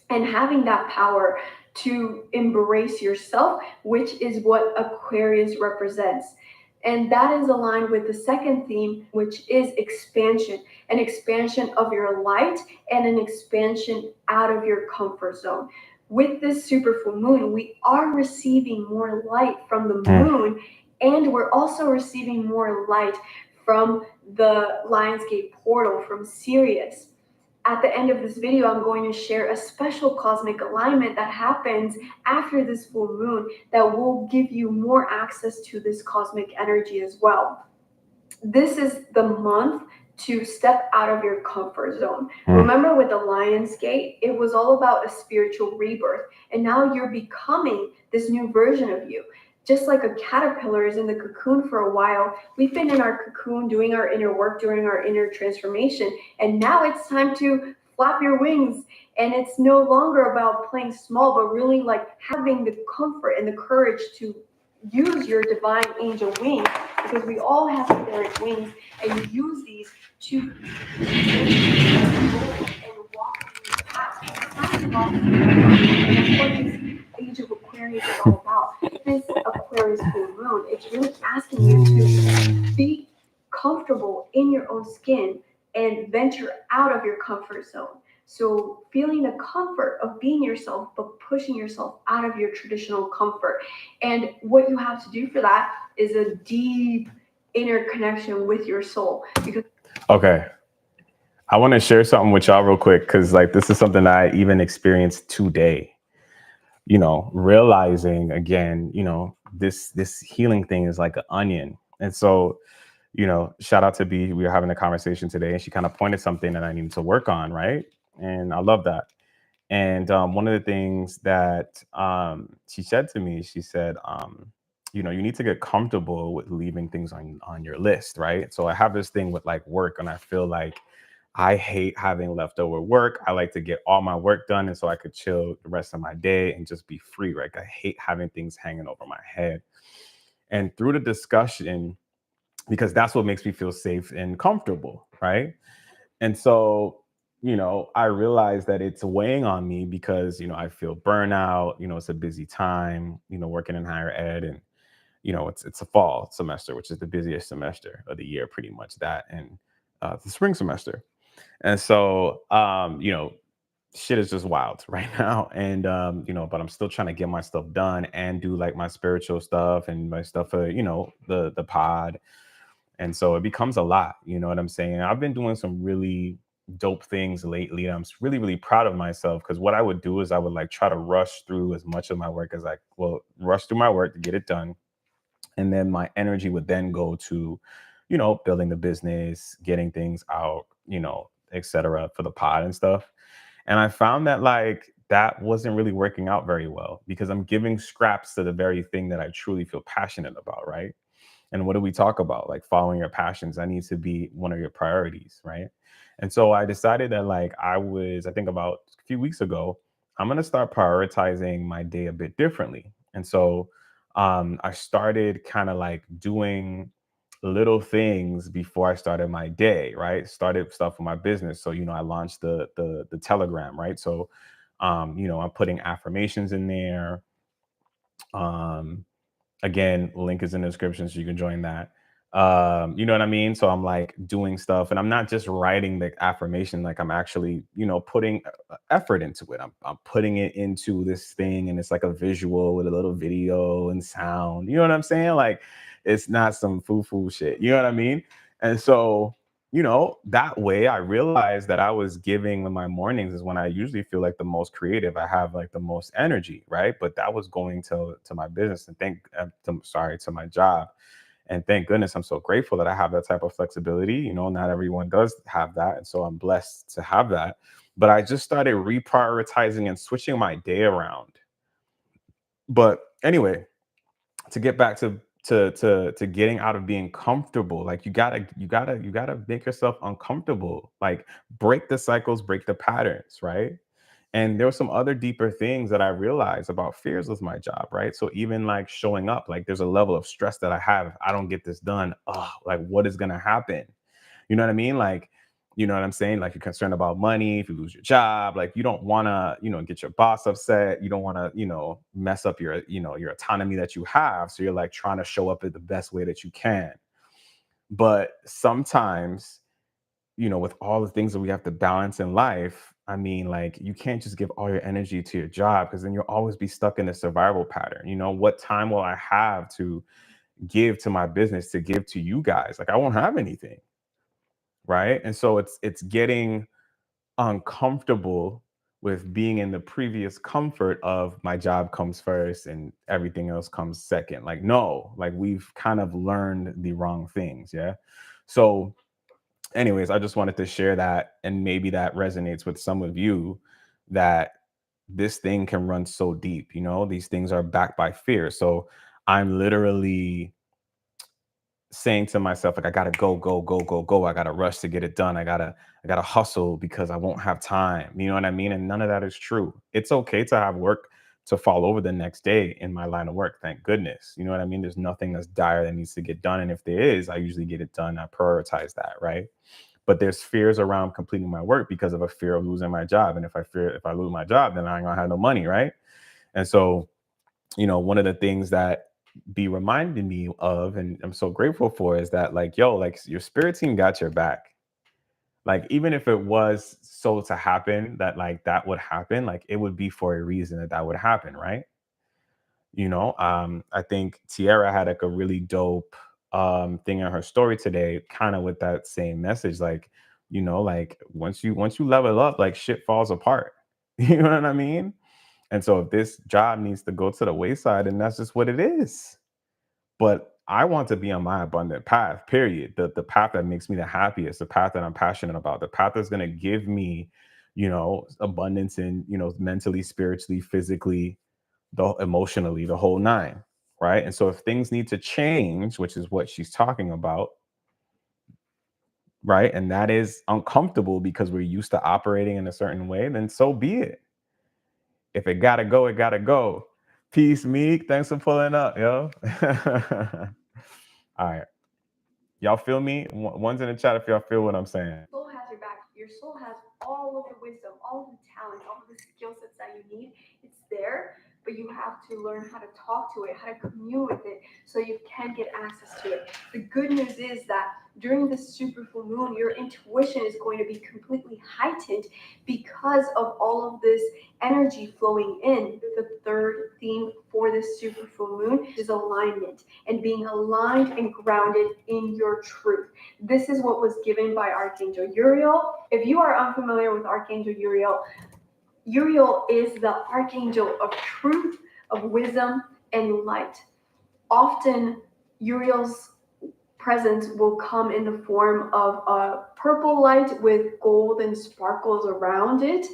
and having that power to embrace yourself, which is what Aquarius represents. And that is aligned with the second theme, which is expansion, an expansion of your light and an expansion out of your comfort zone. With this super full moon, we are receiving more light from the moon, and we're also receiving more light from the Lionsgate portal from Sirius. At the end of this video, I'm going to share a special cosmic alignment that happens after this full moon that will give you more access to this cosmic energy as well. This is the month to step out of your comfort zone. Remember with the Lion's Gate, it was all about a spiritual rebirth. And now you're becoming this new version of you. Just like a caterpillar is in the cocoon for a while, we've been in our cocoon doing our inner work, doing our inner transformation. And now it's time to flap your wings. And it's no longer about playing small, but really like having the comfort and the courage to use your divine angel wings, because we all have etheric wings, and you use these to and walk in your path. And that's what this age of Aquarius is all about. This Aquarius full moon, it's really asking you to be comfortable in your own skin and venture out of your comfort zone. So feeling the comfort of being yourself, but pushing yourself out of your traditional comfort. And what you have to do for that is a deep inner connection with your soul. Because okay, I want to share something with y'all real quick, because like this is something that I even experienced today. You know, realizing again, you know, this healing thing is like an onion. And so, you know, shout out to B. We were having a conversation today, and she kind of pointed something that I needed to work on, right? And I love that. And one of the things that she said to me, she said, you know, you need to get comfortable with leaving things on your list, right? So I have this thing with like work, and I feel like I hate having leftover work. I like to get all my work done, and so I could chill the rest of my day and just be free, right? I hate having things hanging over my head. And through the discussion, because that's what makes me feel safe and comfortable, right? And so, you know, I realize that it's weighing on me because, you know, I feel burnout, you know, it's a busy time, you know, working in higher ed, and, you know, it's a fall semester, which is the busiest semester of the year, pretty much that, and the spring semester. And so, you know, shit is just wild right now. And, you know, but I'm still trying to get my stuff done and do like my spiritual stuff and my stuff for, you know, the pod. And so it becomes a lot, you know what I'm saying? I've been doing some really dope things lately. And I'm really, really proud of myself, because what I would do is I would like try to rush through as much of my work as rush through my work to get it done. And then my energy would then go to, you know, building the business, getting things out, you know, et cetera, for the pod and stuff. And I found that like that wasn't really working out very well, because I'm giving scraps to the very thing that I truly feel passionate about, right? And what do we talk about? Like following your passions. That needs to be one of your priorities, right? And so I decided that like I think about a few weeks ago, I'm gonna start prioritizing my day a bit differently. And so I started kind of like doing little things before I started my day, right? Started stuff for my business. So, you know, I launched the Telegram, right? So you know, I'm putting affirmations in there. Um, Again, link is in the description, so you can join that. You know what I mean? So I'm like doing stuff, and I'm not just writing the affirmation, like I'm actually, you know, putting effort into it. I'm putting it into this thing, and it's like a visual with a little video and sound. You know what I'm saying? Like it's not some foo-foo shit. You know what I mean? And so, you know, that way I realized that I was giving my mornings is when I usually feel like the most creative. I have like the most energy, right? But that was going to my business, and to my job. And thank goodness, I'm so grateful that I have that type of flexibility. You know, not everyone does have that. And so I'm blessed to have that. But I just started reprioritizing and switching my day around. But anyway, to get back to getting out of being comfortable, like you gotta make yourself uncomfortable, like break the cycles, break the patterns, right? And there were some other deeper things that I realized about fears with my job, right? So even like showing up, like there's a level of stress that I have. If I don't get this done, oh, like what is gonna happen? You know what I mean? Like, You know what I'm saying? Like you're concerned about money. If you lose your job, like you don't want to, get your boss upset. You don't want to, mess up your, your autonomy that you have. So you're like trying to show up in the best way that you can. But sometimes, with all the things that we have to balance in life, I mean, like you can't just give all your energy to your job because then you'll always be stuck in a survival pattern. What time will I have to give to my business, to give to you guys? Like I won't have anything. Right. And so it's getting uncomfortable with being in the previous comfort of my job comes first and everything else comes second. Like, no, like we've kind of learned the wrong things. Yeah. So anyways, I just wanted to share that, and maybe that resonates with some of you, that this thing can run so deep. These things are backed by fear. So I'm literally saying to myself, like, I gotta go, go, go, go, go. I gotta rush to get it done. I gotta hustle because I won't have time. You know what I mean? And none of that is true. It's okay to have work to fall over the next day in my line of work. Thank goodness. You know what I mean? There's nothing that's dire that needs to get done. And if there is, I usually get it done. I prioritize that, right? But there's fears around completing my work because of a fear of losing my job. And if I lose my job, then I ain't gonna have no money, right? And so, one of the things that be reminding me of, and I'm so grateful for, is that like, yo, like your spirit team got your back. Like, even if it was so to happen that like that would happen, like it would be for a reason that would happen, right? I think Tiara had like a really dope thing in her story today, kind of with that same message. Like, like once you level up, like shit falls apart. You know what I mean? And so if this job needs to go to the wayside, and that's just what it is. But I want to be on my abundant path, period. The path that makes me the happiest, the path that I'm passionate about, the path that's going to give me, abundance in, mentally, spiritually, physically, emotionally, the whole nine. Right. And so if things need to change, which is what she's talking about, right, and that is uncomfortable because we're used to operating in a certain way, then so be it. If it gotta go, it gotta go. Peace, Meek. Thanks for pulling up, yo. All right. Y'all feel me? One's in the chat if y'all feel what I'm saying. Soul has your back. Your soul has all of the wisdom, all of the talent, all of the skill sets that you need. It's there, but you have to learn how to talk to it, how to commune with it, so you can get access to it. The good news is that during this super full moon, your intuition is going to be completely heightened because of all of this energy flowing in. The third theme for this super full moon is alignment, and being aligned and grounded in your truth. This is what was given by Archangel Uriel. If you are unfamiliar with Archangel Uriel, Uriel is the archangel of truth, of wisdom, and light. Often, Uriel's presence will come in the form of a purple light with golden sparkles around it,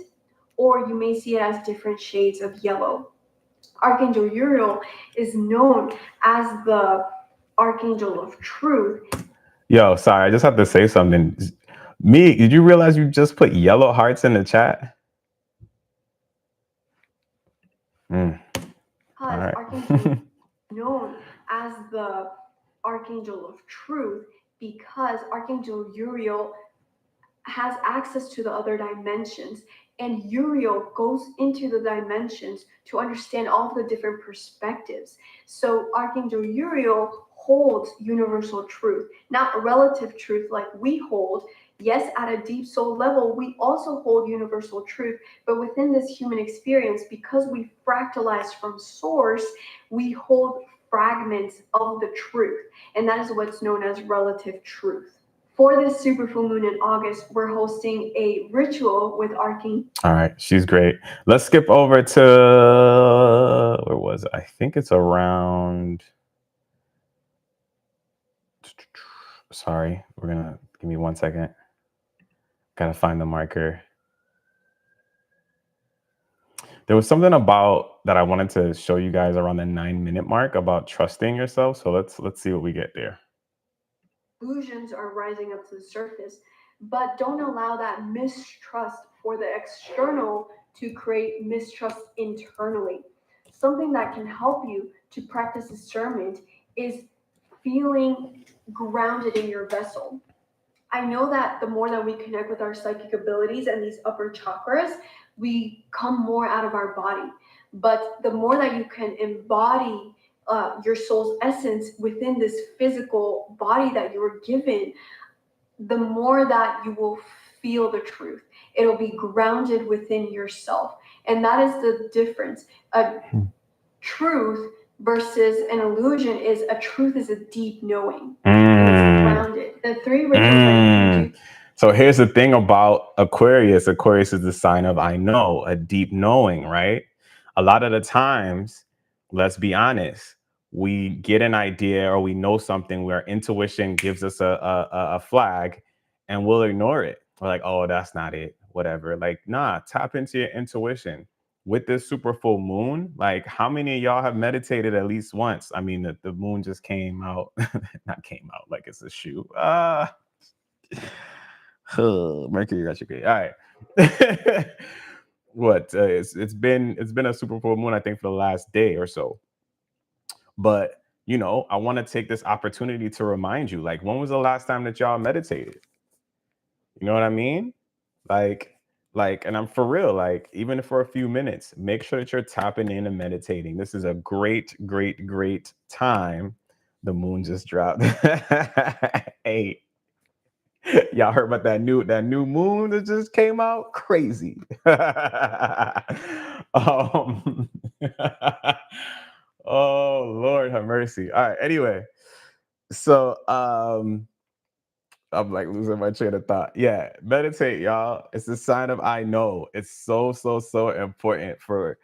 or you may see it as different shades of yellow. Archangel Uriel is known as the archangel of truth. Yo, sorry, I just have to say something. Me, did you realize you just put yellow hearts in the chat? All right. Archangel known as the archangel of truth because Archangel Uriel has access to the other dimensions, and Uriel goes into the dimensions to understand all of the different perspectives. So Archangel Uriel holds universal truth, not relative truth like we hold. Yes, at a deep soul level, we also hold universal truth, but within this human experience, because we fractalize from source, we hold fragments of the truth, and that is what's known as relative truth. For this super full moon in August, we're hosting a ritual with Archangel. All right, she's great. Let's skip over to, where was it? I think it's around, sorry, we're gonna, give me 1 second. Gotta find the marker. There was something about that I wanted to show you guys around the 9-minute mark about trusting yourself. So let's see what we get there. Illusions are rising up to the surface, but don't allow that mistrust for the external to create mistrust internally. Something that can help you to practice discernment is feeling grounded in your vessel. I know that the more that we connect with our psychic abilities and these upper chakras, we come more out of our body. But the more that you can embody your soul's essence within this physical body that you were given, the more that you will feel the truth. It'll be grounded within yourself. And that is the difference. A truth versus an illusion is a truth is a deep knowing. And it's grounded. The 3 rituals that you do. So here's the thing about Aquarius. Aquarius is the sign of I know, a deep knowing, right? A lot of the times, let's be honest, we get an idea or we know something where intuition gives us a flag and we'll ignore it. We're like, oh, that's not it, whatever. Like, nah, tap into your intuition. With this super full moon, like how many of y'all have meditated at least once? I mean, the moon just came out, not came out like it's a shoe. Mercury retrograde. All right. What it's been a super full moon, I think, for the last day or so. But you know, I want to take this opportunity to remind you, like, when was the last time that y'all meditated? You know what I mean? Like, and I'm for real, like, even for a few minutes, make sure that you're tapping in and meditating. This is a great, great, great time. The moon just dropped. Hey, y'all heard about that new moon that just came out? Crazy. um, oh Lord have mercy. All right, anyway. So I'm like losing my train of thought. Yeah, meditate, y'all. It's a sign of I know. It's so important for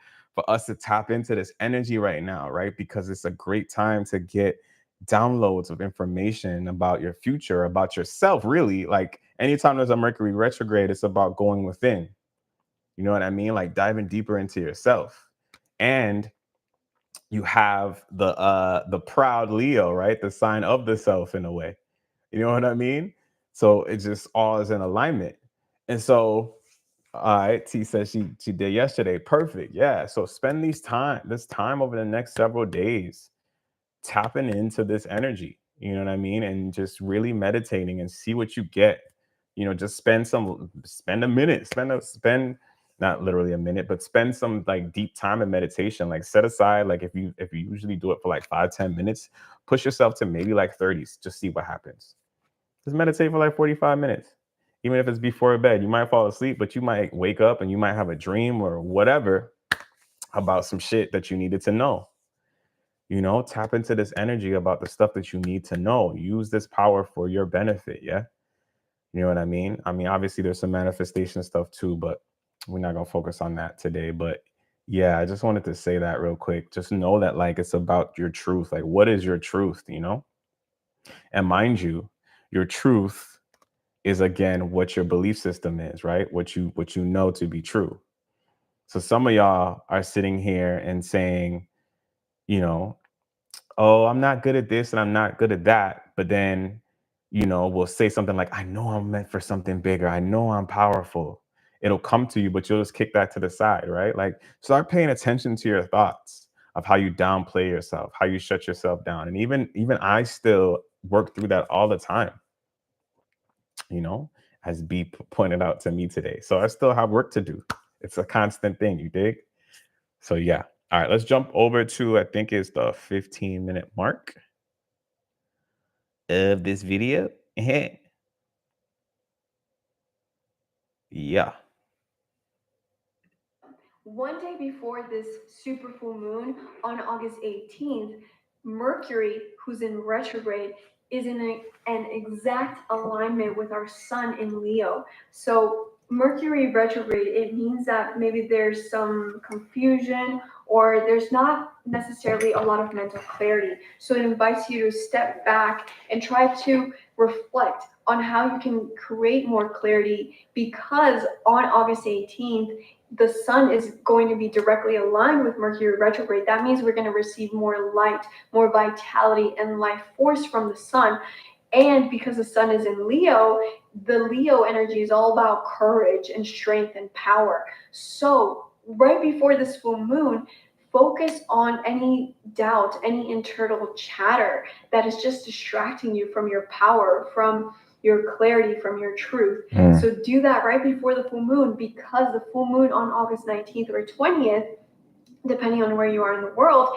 us to tap into this energy right now, right? Because it's a great time to get downloads of information about your future, about yourself, really. Like anytime there's a Mercury retrograde, it's about going within. You know what I mean? Like diving deeper into yourself. And you have the proud Leo, right? The sign of the self in a way. You know what I mean? So it just all is in alignment. And so, all right, T says she did yesterday. Perfect. Yeah. So spend this time over the next several days tapping into this energy. You know what I mean? And just really meditating and see what you get. You know, just spend a minute, spend not literally a minute, but spend some like deep time in meditation. Like set aside, like if you usually do it for like 5-10 minutes, push yourself to maybe like 30s, just see what happens. Just meditate for like 45 minutes. Even if it's before bed, you might fall asleep, but you might wake up and you might have a dream or whatever about some shit that you needed to know. You know, tap into this energy about the stuff that you need to know. Use this power for your benefit. Yeah. You know what I mean? I mean, obviously there's some manifestation stuff too, but we're not going to focus on that today. But yeah, I just wanted to say that real quick. Just know that like it's about your truth. Like, what is your truth? You know? And mind you, your truth is again what your belief system is, right? What you know to be true. So some of y'all are sitting here and saying, you know, oh, I'm not good at this and I'm not good at that. But then, you know, we'll say something like, I know I'm meant for something bigger. I know I'm powerful. It'll come to you, but you'll just kick that to the side, right? Like start paying attention to your thoughts of how you downplay yourself, how you shut yourself down. And even I still work through that all the time, you know, as B pointed out to me today. So I still have work to do. It's a constant thing, you dig? So yeah. All right, let's jump over to, I think it's the 15-minute mark of this video. Yeah. One day before this super full moon on August 18th, Mercury, who's in retrograde, is in an exact alignment with our sun in Leo. So Mercury retrograde, it means that maybe there's some confusion or there's not necessarily a lot of mental clarity. So it invites you to step back and try to reflect on how you can create more clarity, because on August 18th, the sun is going to be directly aligned with Mercury retrograde. That means we're going to receive more light, more vitality, and life force from the sun. And because the sun is in Leo, the Leo energy is all about courage and strength and power. So right before this full moon, focus on any doubt, any internal chatter that is just distracting you from your power, from your clarity, from your truth. So do that right before the full moon, because the full moon on August 19th or 20th, depending on where you are in the world,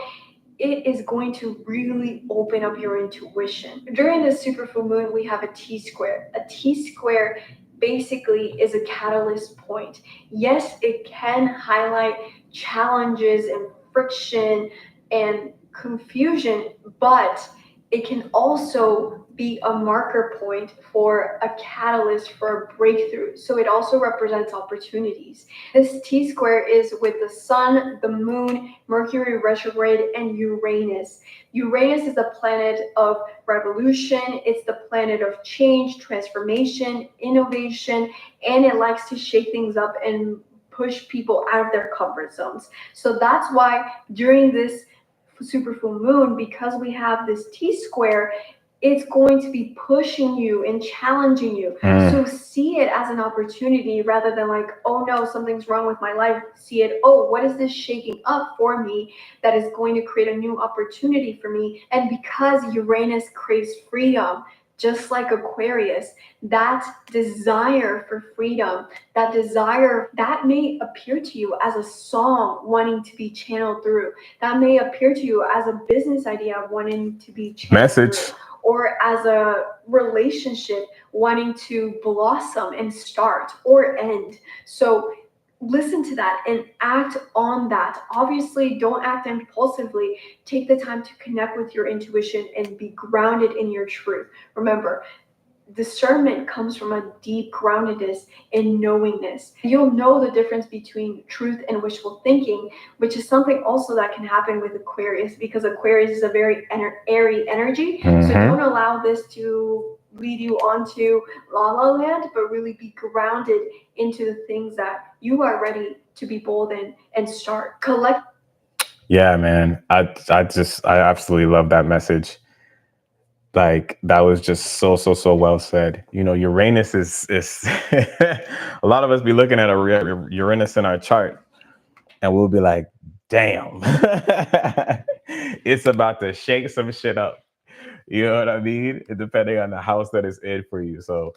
it is going to really open up your intuition. During the super full moon, we have a T-square. A T-square basically is a catalyst point. Yes, it can highlight challenges and friction and confusion, but it can also be a marker point for a catalyst for a breakthrough. So it also represents opportunities. This T-square is with the sun, the moon, Mercury retrograde, and Uranus. Uranus is the planet of revolution. It's the planet of change, transformation, innovation, and it likes to shake things up and push people out of their comfort zones. So that's why during this super full moon, because we have this T-square, it's going to be pushing you and challenging you. So see it as an opportunity rather than like, oh no, something's wrong with my life. See it, oh, what is this shaking up for me that is going to create a new opportunity for me? And because Uranus craves freedom, just like Aquarius, that desire for freedom, that desire, that may appear to you as a song wanting to be channeled through. That may appear to you as a business idea wanting to be channeled through, or as a relationship wanting to blossom and start or end. So listen to that and act on that. Obviously, don't act impulsively. Take the time to connect with your intuition and be grounded in your truth. Remember, discernment comes from a deep groundedness in knowingness. You'll know the difference between truth and wishful thinking, which is something also that can happen with Aquarius, because Aquarius is a very airy energy. So don't allow this to lead you onto la la land, but really be grounded into the things that you are ready to be bold in and start. Yeah, man. I absolutely love that message. Like, that was just so well said. You know, Uranus is a lot of us be looking at a Uranus in our chart and we'll be like, damn, it's about to shake some shit up. You know what I mean? Depending on the house that is in for you. So,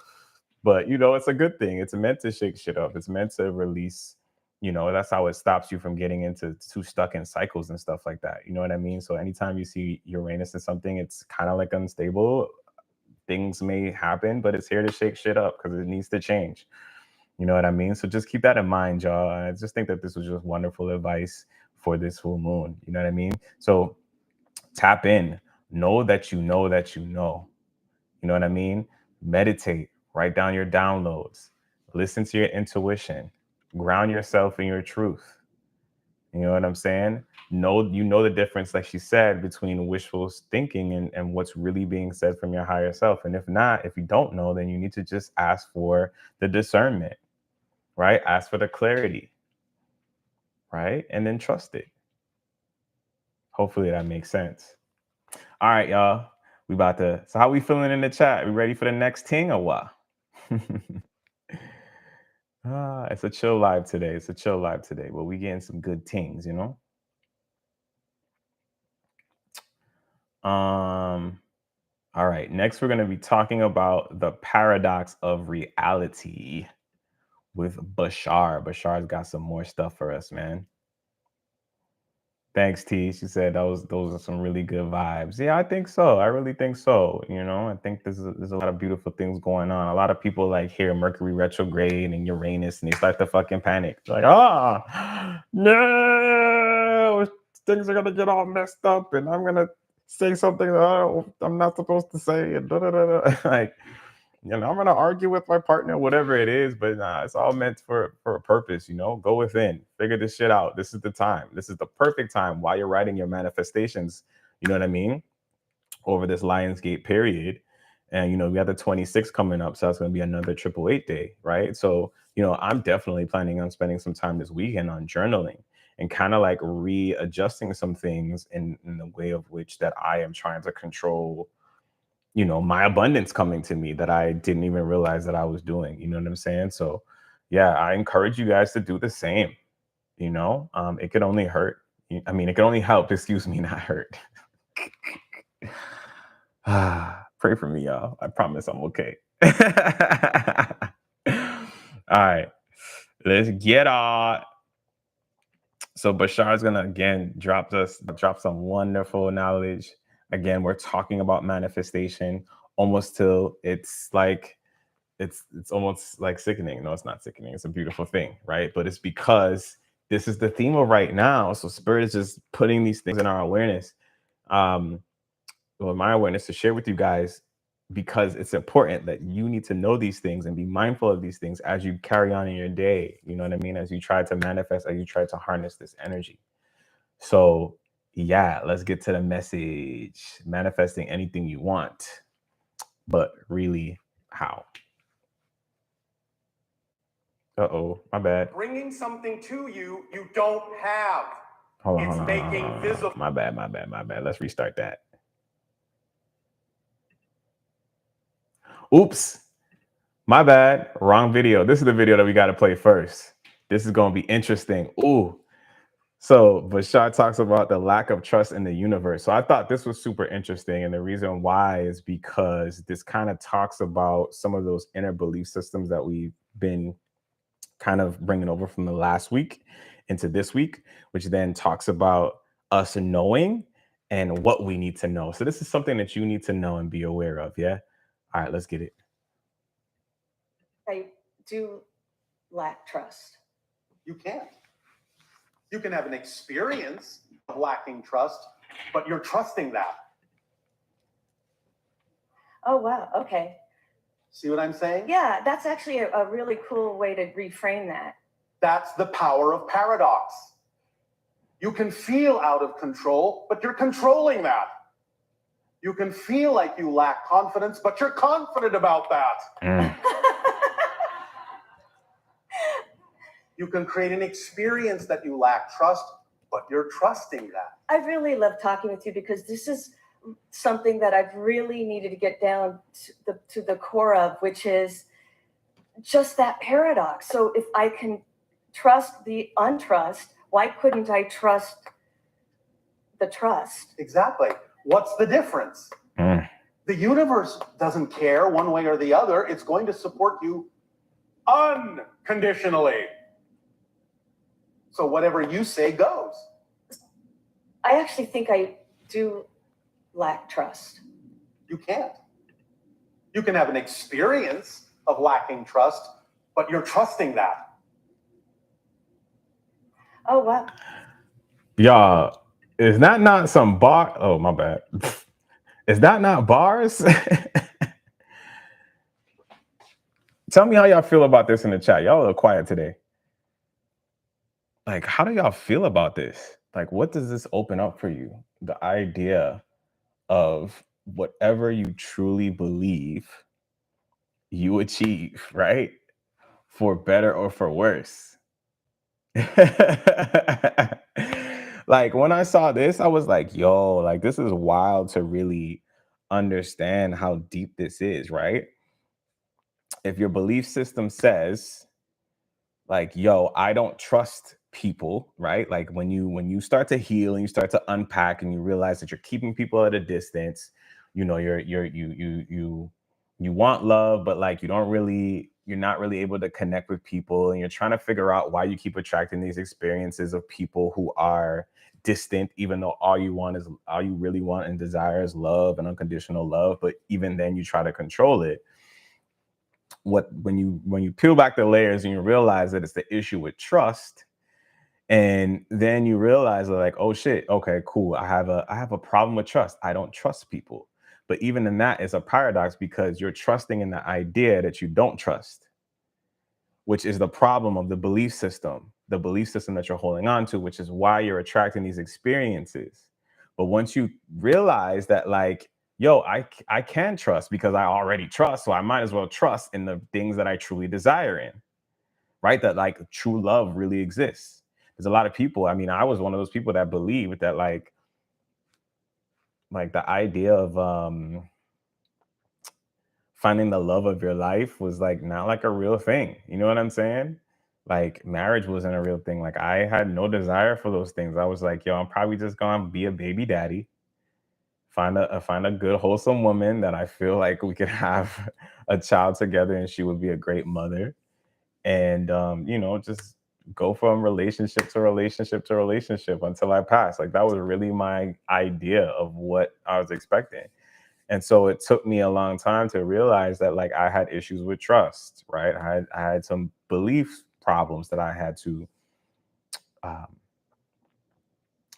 but you know, it's a good thing. It's meant to shake shit up. It's meant to release. You know, that's how it stops you from getting into too stuck in cycles and stuff like that. You know what I mean? So anytime you see Uranus in something, it's kind of like unstable. Things may happen, but it's here to shake shit up because it needs to change. You know what I mean? So just keep that in mind, y'all. I just think that this was just wonderful advice for this full moon. You know what I mean? So tap in. Know that you know that you know. You know what I mean? Meditate. Write down your downloads. Listen to your intuition. Ground yourself in your truth. You know what I'm saying? You know the difference, like she said, between wishful thinking and what's really being said from your higher self. And if not, if you don't know, then you need to just ask for the discernment, right? Ask for the clarity, right? And then trust it. Hopefully that makes sense. All right, y'all. So how we feeling in the chat? We ready for the next ting or what? It's a chill live today. But we getting some good tings, you know? All right. Next, we're going to be talking about the paradox of reality with Bashaar. Bashaar's got some more stuff for us, man. Thanks, T. She said those are some really good vibes. Yeah, I think so. I really think so. You know, I think there's a lot of beautiful things going on. A lot of people like hear Mercury retrograde and Uranus, and they start to fucking panic. Like, no, things are gonna get all messed up, and I'm gonna say something that I'm not supposed to say, and like, you know, I'm gonna argue with my partner, whatever it is, but nah, it's all meant for a purpose. You know, go within, figure this shit out. This is the time. This is the perfect time while you're writing your manifestations. You know what I mean? Over this Lionsgate period, and you know, we have the 26th coming up, so that's gonna be another 888 day, right? So, you know, I'm definitely planning on spending some time this weekend on journaling and kind of like readjusting some things in the way of which that I am trying to control, you know, my abundance coming to me that I didn't even realize that I was doing. You know what I'm saying? So yeah, I encourage you guys to do the same. You know, it could only hurt. I mean, it can only help, excuse me, not hurt. Pray for me, y'all. I promise I'm okay. All right, let's get on. So Bashaar is gonna again drop some wonderful knowledge. Again, we're talking about manifestation almost till it's like it's almost like sickening. No, it's not sickening. It's a beautiful thing, right? But it's because this is the theme of right now. So Spirit is just putting these things in our awareness. Well, my awareness to share with you guys because it's important that you need to know these things and be mindful of these things as you carry on in your day. You know what I mean? As you try to manifest, as you try to harness this energy. So, yeah, let's get to the message. Manifesting anything you want, but really, how? Uh-oh, my bad. Bringing something to you you don't have. Hold on, It's hold on, making hold on. visible. My bad. Let's restart that. Oops. My bad. Wrong video. This is the video that we got to play first. This is going to be interesting. Ooh. So Bashaar talks about the lack of trust in the universe. So I thought this was super interesting. And the reason why is because this kind of talks about some of those inner belief systems that we've been kind of bringing over from the last week into this week, which then talks about us knowing and what we need to know. So this is something that you need to know and be aware of. Yeah. All right, let's get it. I do lack trust. You can't. You can have an experience of lacking trust, but you're trusting that. Oh, wow. Okay. See what I'm saying? Yeah, that's actually a really cool way to reframe that. That's the power of paradox. You can feel out of control, but you're controlling that. You can feel like you lack confidence, but you're confident about that. You can create an experience that you lack trust, but you're trusting that. I really love talking with you because this is something that I've really needed to get down to the core of, which is just that paradox. So if I can trust the untrust, why couldn't I trust the trust? Exactly. What's the difference? The universe doesn't care one way or the other. It's going to support you unconditionally. So whatever you say goes. I actually think I do lack trust. You can't. You can have an experience of lacking trust, but you're trusting that. Oh, wow. Y'all, is that not some bar? Oh, my bad. Is that not bars? Tell me how y'all feel about this in the chat. Y'all are quiet today. Like, how do y'all feel about this? Like, what does this open up for you? The idea of whatever you truly believe, you achieve, right? For better or for worse. Like, when I saw this, I was like, yo, like, this is wild to really understand how deep this is, right? If your belief system says, like, yo, I don't trust people, right? Like when you start to heal and you start to unpack and you realize that you're keeping people at a distance, you know, you want love, but like you're not really able to connect with people, and you're trying to figure out why you keep attracting these experiences of people who are distant, even though all you really want and desire is love and unconditional love. But even then you try to control it. When you peel back the layers and you realize that it's the issue with trust, and then you realize like, oh shit, okay, cool, I have a problem with trust. I don't trust people. But even in that, it's a paradox because you're trusting in the idea that you don't trust, which is the problem of the belief system that you're holding on to, which is why you're attracting these experiences. But once you realize that, like, yo, I can trust because I already trust, so I might as well trust in the things that I truly desire in, right? That like true love really exists. There's a lot of people, I mean, I was one of those people that believed that like the idea of finding the love of your life was like not like a real thing. You know what I'm saying? Like marriage wasn't a real thing. Like I had no desire for those things. I was like, yo, I'm probably just gonna be a baby daddy find a good wholesome woman that I feel like we could have a child together, and she would be a great mother. And just go from relationship to relationship to relationship until I pass. Like that was really my idea of what I was expecting. And so it took me a long time to realize that like I had issues with trust, right? I had some belief problems that I had to um,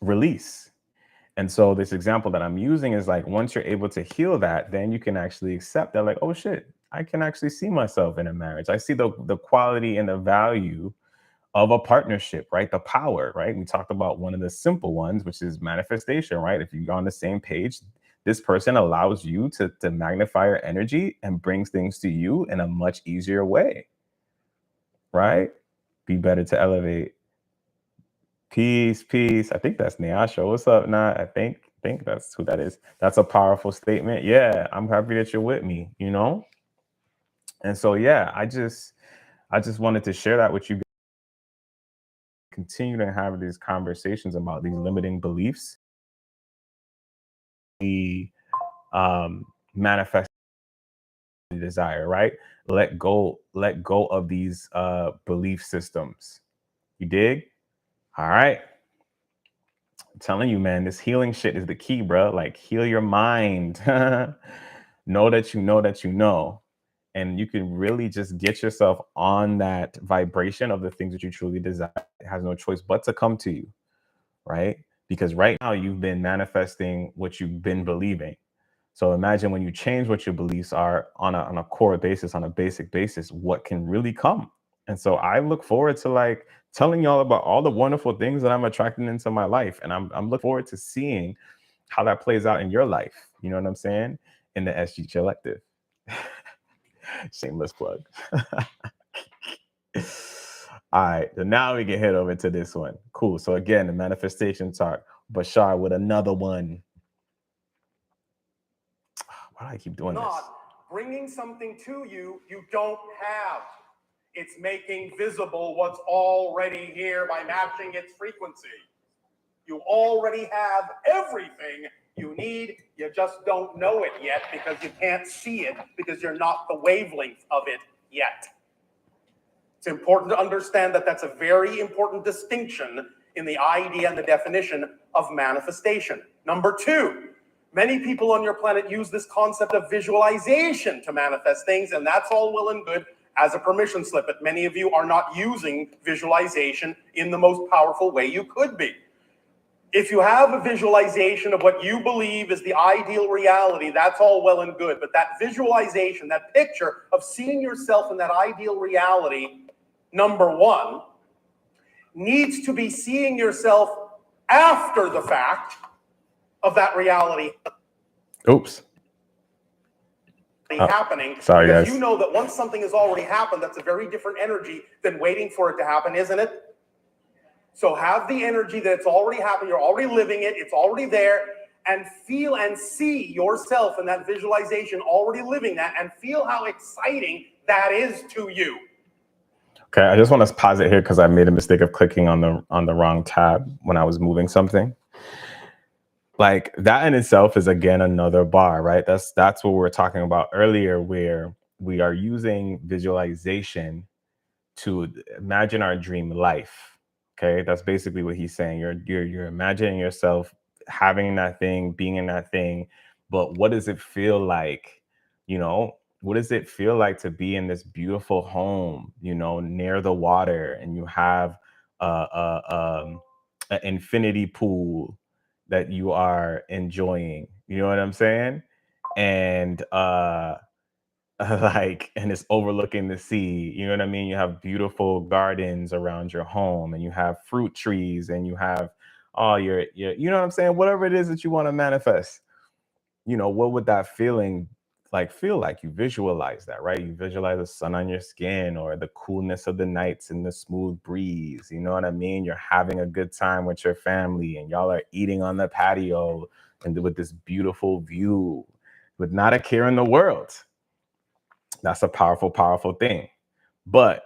release. And so this example that I'm using is like once you're able to heal that, then you can actually accept that like, oh shit, I can actually see myself in a marriage. I see the quality and the value of a partnership, right? The power, right? We talked about one of the simple ones, which is manifestation, right? If you're on the same page, this person allows you to magnify your energy and brings things to you in a much easier way, right? Be better to elevate. Peace, peace. I think that's Nyasha. What's up, Nat? I think that's who that is. That's a powerful statement. Yeah, I'm happy that you're with me, And so yeah, I just wanted to share that with you. Continue to have these conversations about these limiting beliefs. The manifest desire, right? Let go of these belief systems. You dig? All right. I'm telling you, man, this healing shit is the key, bro. Like heal your mind. Know that you know that you know. And you can really just get yourself on that vibration of the things that you truly desire. It has no choice but to come to you, right? Because right now you've been manifesting what you've been believing. So imagine when you change what your beliefs are on a core basis, on a basic basis, what can really come. And so I look forward to like telling y'all about all the wonderful things that I'm attracting into my life. And I'm looking forward to seeing how that plays out in your life. You know what I'm saying? In the SG Collective. Shameless plug. All right, so now we can head over to this one. Cool. So again, the manifestation talk. Bashaar with another one. Why do I keep doing this? Not bringing something to you you don't have. It's making visible what's already here by matching its frequency. You already have everything you need. You just don't know it yet because you can't see it because you're not the wavelength of it yet. It's important to understand that that's a very important distinction in the idea and the definition of manifestation. Number two, many people on your planet use this concept of visualization to manifest things, and that's all well and good as a permission slip, but many of you are not using visualization in the most powerful way you could be. If you have a visualization of what you believe is the ideal reality, that's all well and good, but that visualization, that picture of seeing yourself in that ideal reality, number one, needs to be seeing yourself after the fact of that reality. Oops. Happening. Sorry, because guys. you know that once something has already happened, that's a very different energy than waiting for it to happen, isn't it? So have the energy that it's already happened, you're already living it, it's already there, and feel and see yourself in that visualization already living that, and feel how exciting that is to you. Okay, I just want to pause it here because I made a mistake of clicking on the wrong tab when I was moving something. Like that in itself is again another bar, right? That's what we were talking about earlier, where we are using visualization to imagine our dream life. Okay, that's basically what he's saying. You're imagining yourself having that thing, being in that thing, but what does it feel like? What does it feel like to be in this beautiful home, near the water, and you have an infinity pool that you are enjoying? You know what I'm saying? And and it's overlooking the sea. You know what I mean? You have beautiful gardens around your home, and you have fruit trees, and you have all your you know what I'm saying? Whatever it is that you want to manifest, what would that feel like? You visualize that, right? You visualize the sun on your skin, or the coolness of the nights and the smooth breeze. You know what I mean? You're having a good time with your family, and y'all are eating on the patio and with this beautiful view with not a care in the world. That's a powerful, powerful thing. But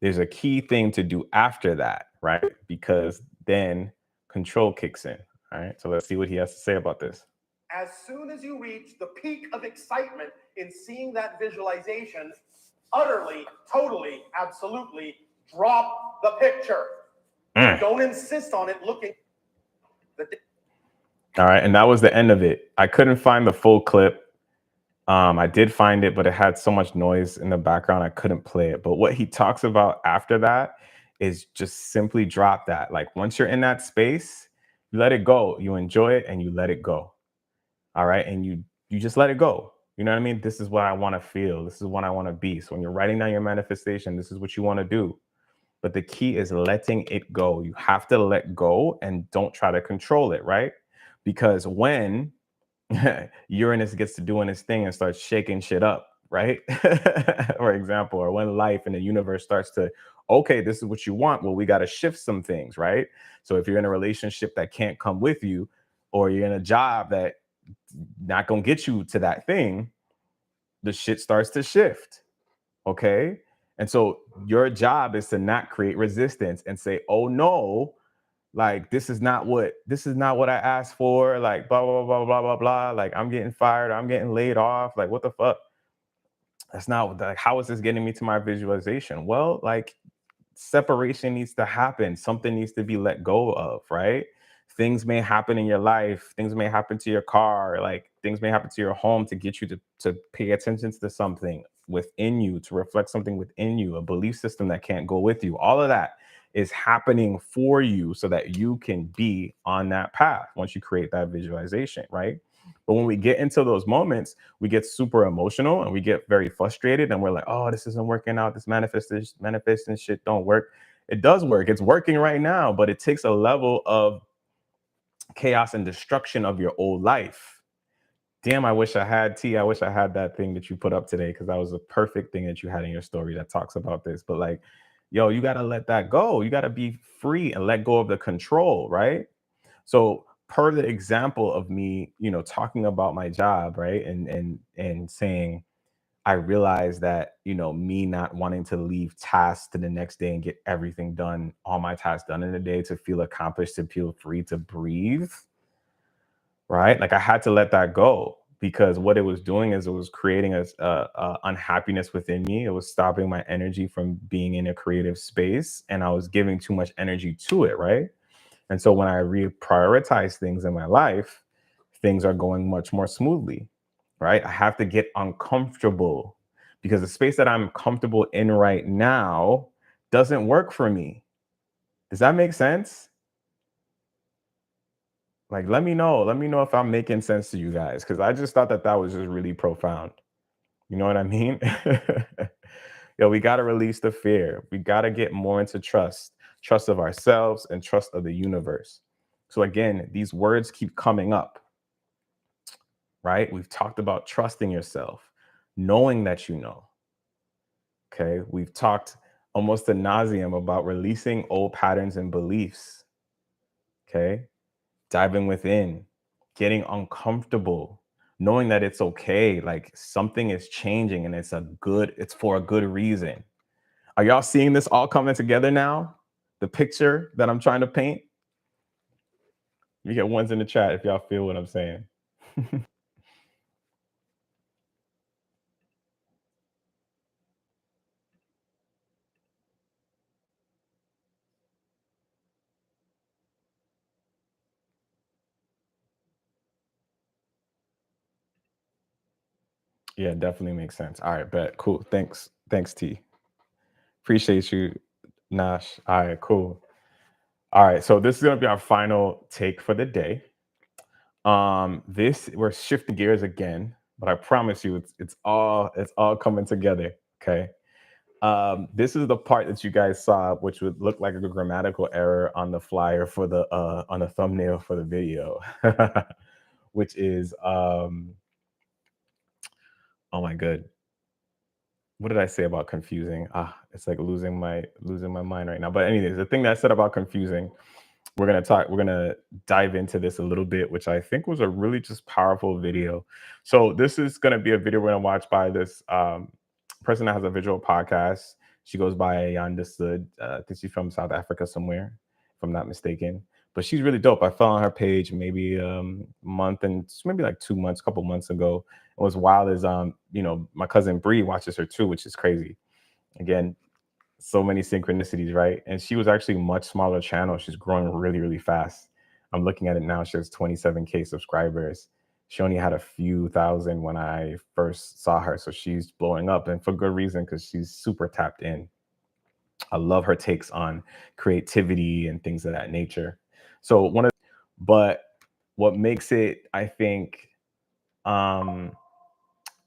there's a key thing to do after that, right? Because then control kicks in. All right. So let's see what he has to say about this. As soon as you reach the peak of excitement in seeing that visualization, utterly, totally, absolutely drop the picture. Don't insist on it looking. All right, and that was the end of it. I couldn't find the full clip. I did find it, but it had so much noise in the background, I couldn't play it. But what he talks about after that is just simply drop that. Like once you're in that space, you let it go. You enjoy it and you let it go. All right, and you just let it go. You know what I mean? This is what I want to feel. This is what I want to be. So when you're writing down your manifestation, this is what you want to do. But the key is letting it go. You have to let go and don't try to control it, right? Because when Uranus gets to doing its thing and starts shaking shit up, right? For example, or when life and the universe starts to, okay, this is what you want. Well, we got to shift some things, right? So if you're in a relationship that can't come with you, or you're in a job that not gonna get you to that thing, the shit starts to shift. Okay. And so your job is to not create resistance and say, oh no, like this is not what I asked for, like blah blah blah blah blah blah, like I'm getting fired, I'm getting laid off, like what the fuck. That's not like, how is this getting me to my visualization? Well, like separation needs to happen, something needs to be let go of, right? Things may happen in your life, things may happen to your car, like things may happen to your home to get you to pay attention to something within you, to reflect something within you, a belief system that can't go with you. All of that is happening for you so that you can be on that path once you create that visualization, right? But when we get into those moments, we get super emotional and we get very frustrated and we're like, oh, this isn't working out. This manifesting shit don't work. It does work. It's working right now, but it takes a level of chaos and destruction of your old life. Damn, I wish I had I wish I had that thing that you put up today, because that was a perfect thing that you had in your story that talks about this. But like, yo, you got to let that go. You got to be free and let go of the control, right? So per the example of me, talking about my job, right? And saying, I realized that, me not wanting to leave tasks to the next day and get everything done, all my tasks done in a day, to feel accomplished, to feel free to breathe, right? Like I had to let that go, because what it was doing is it was creating a unhappiness within me. It was stopping my energy from being in a creative space, and I was giving too much energy to it, right? And so when I reprioritize things in my life, things are going much more smoothly, right? I have to get uncomfortable, because the space that I'm comfortable in right now doesn't work for me. Does that make sense? Like, let me know. Let me know if I'm making sense to you guys, because I just thought that that was just really profound. You know what I mean? Yo, we got to release the fear. We got to get more into trust of ourselves and trust of the universe. So again, these words keep coming up, right? We've talked about trusting yourself, knowing that you know. Okay. We've talked almost ad nauseum about releasing old patterns and beliefs. Okay. Diving within, getting uncomfortable, knowing that it's okay. Like something is changing and it's for a good reason. Are y'all seeing this all coming together now? The picture that I'm trying to paint? You get ones in the chat if y'all feel what I'm saying. Yeah, definitely makes sense. All right, bet. Cool. Thanks. Thanks, T. Appreciate you, Nash. All right, cool. All right, so this is gonna be our final take for the day. This, we're shifting gears again, but I promise you it's all coming together. Okay. This is the part that you guys saw, which would look like a grammatical error on the flyer for the on the thumbnail for the video, which is oh my good. What did I say about confusing? It's like losing my mind right now. But anyways, the thing that I said about confusing, we're gonna dive into this a little bit, which I think was a really just powerful video. So this is gonna be a video we're gonna watch by this person that has a visual podcast. She goes by Ayandastood. I think she's from South Africa somewhere, if I'm not mistaken. but she's really dope. I fell on her page maybe month and maybe like 2 months, couple months ago. It was wild as you know, my cousin Bree watches her too, which is crazy. Again, so many synchronicities, right? And she was actually a much smaller channel. She's growing really, really fast. I'm looking at it now. She has 27K subscribers. She only had a few thousand when I first saw her. So she's blowing up, and for good reason, because she's super tapped in. I love her takes on creativity and things of that nature. So but what makes it, I think,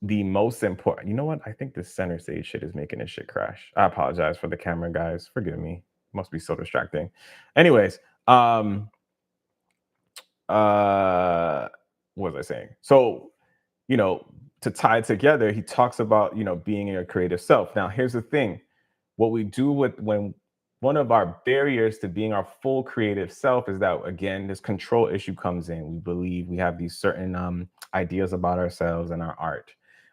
the most important, you know what? I think this center stage shit is making this shit crash. I apologize for the camera, guys. Forgive me. Must be so distracting. Anyways, what was I saying? So, you know, to tie it together, he talks about, you know, being your creative self. Now, here's the thing. What we do with when one of our barriers to being our full creative self is that, again, this control issue comes in. We believe we have these certain ideas about ourselves and our art,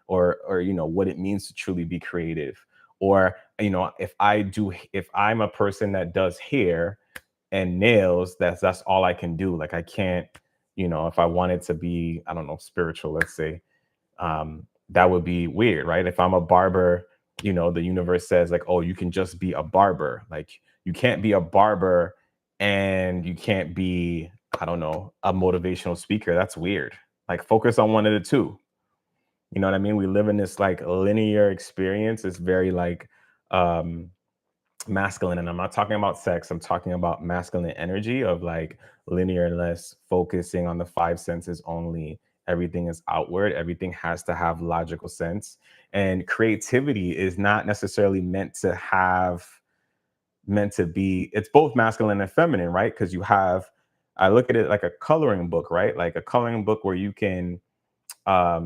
or you know, what it means to truly be creative. Or, you know, if I'm a person that does hair and nails, that's all I can do. Like, I can't, you know, if I wanted to be, I don't know, spiritual, let's say, that would be weird, right? If I'm a barber, you know, the universe says like, oh, you can just be a barber. Like, you can't be a barber and you can't be, I don't know, a motivational speaker. That's weird. Like, focus on one of the two. You know what I mean? We live in this like linear experience. It's very like masculine, and I'm not talking about sex. I'm talking about masculine energy of like linearness, focusing on the five senses only. Everything is outward. Everything has to have logical sense. And creativity is not necessarily meant to be, it's both masculine and feminine, right? Because I look at it like a coloring book, right? Like a coloring book where you can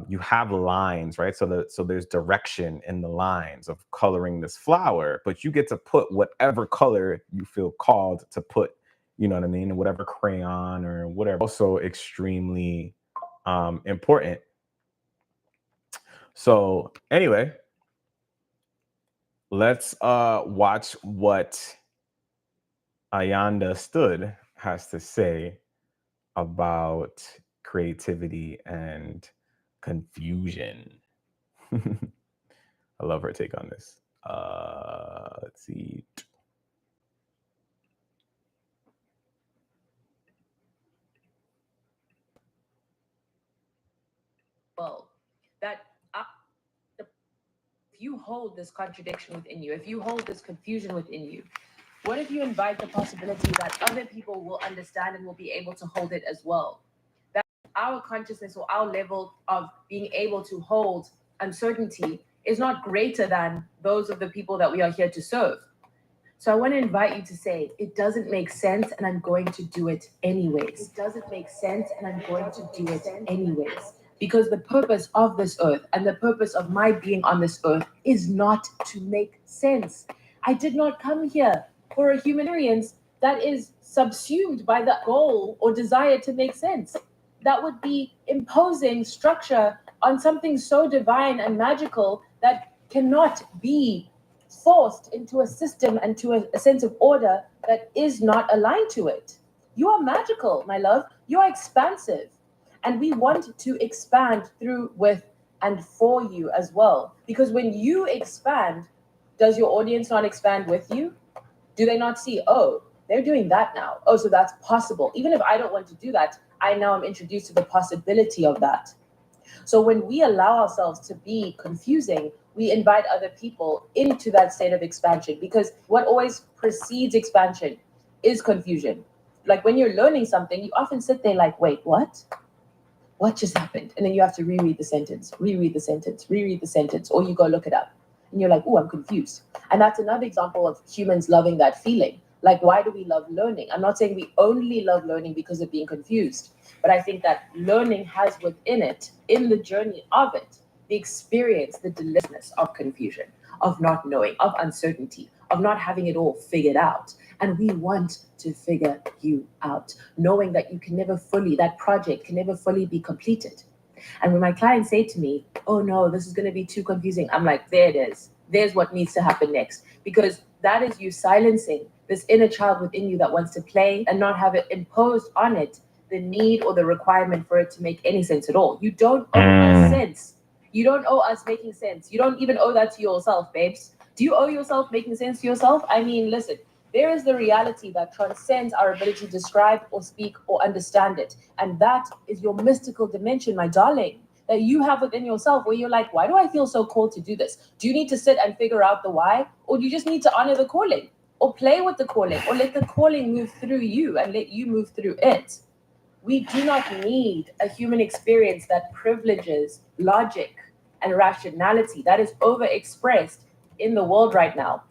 you have lines, right? So there's direction in the lines of coloring this flower, but you get to put whatever color you feel called to put, you know what I mean? Whatever crayon or whatever. Also extremely important. So anyway, let's watch what Ayandastood has to say about creativity and confusion. I love her take on this. Let's see. Well, that if you hold this contradiction within you, if you hold this confusion within you, what if you invite the possibility that other people will understand and will be able to hold it as well? That our consciousness or our level of being able to hold uncertainty is not greater than those of the people that we are here to serve. So I want to invite you to say, it doesn't make sense and I'm going to do it anyways. It doesn't make sense and I'm going to do it anyways. Because the purpose of this earth and the purpose of my being on this earth is not to make sense. I did not come here for a human experience that is subsumed by the goal or desire to make sense. That would be imposing structure on something so divine and magical that cannot be forced into a system and to a sense of order that is not aligned to it. You are magical, my love. You are expansive. And we want to expand through, with, and for you as well. Because when you expand, does your audience not expand with you? Do they not see, oh, they're doing that now. Oh, so that's possible. Even if I don't want to do that, I now am introduced to the possibility of that. So when we allow ourselves to be confusing, we invite other people into that state of expansion, because what always precedes expansion is confusion. Like when you're learning something, you often sit there like, wait, what? What just happened? And then you have to reread the sentence, or you go look it up. And you're like, oh, I'm confused. And that's another example of humans loving that feeling. Like, why do we love learning? I'm not saying we only love learning because of being confused, but I think that learning has within it, in the journey of it, the experience, the deliciousness of confusion, of not knowing, of uncertainty, of not having it all figured out. And we want to figure you out, knowing that you can never fully, that project can never fully be completed. And when my clients say to me, oh no, this is going to be too confusing, I'm like, there it is. There's what needs to happen next. Because that is you silencing this inner child within you that wants to play and not have it imposed on it the need or the requirement for it to make any sense at all. You don't owe us sense. You don't owe us making sense. You don't even owe that to yourself, babes. Do you owe yourself making sense to yourself? I mean, listen, there is the reality that transcends our ability to describe or speak or understand it. And that is your mystical dimension, my darling, that you have within yourself where you're like, why do I feel so called to do this? Do you need to sit and figure out the why? Or do you just need to honor the calling? Or play with the calling? Or let the calling move through you and let you move through it? We do not need a human experience that privileges logic and rationality that is overexpressed in the world right now.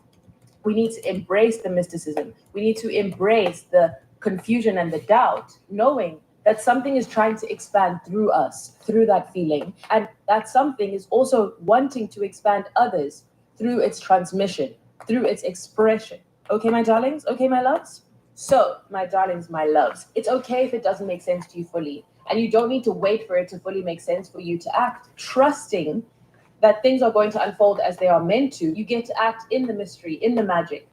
We need to embrace the mysticism. We need to embrace the confusion and the doubt, knowing that something is trying to expand through us, through that feeling. And that something is also wanting to expand others through its transmission, through its expression. Okay, my darlings? Okay, my loves? So, my darlings, my loves, it's okay if it doesn't make sense to you fully. And you don't need to wait for it to fully make sense for you to act, trusting that things are going to unfold as they are meant to. You get to act in the mystery, in the magic.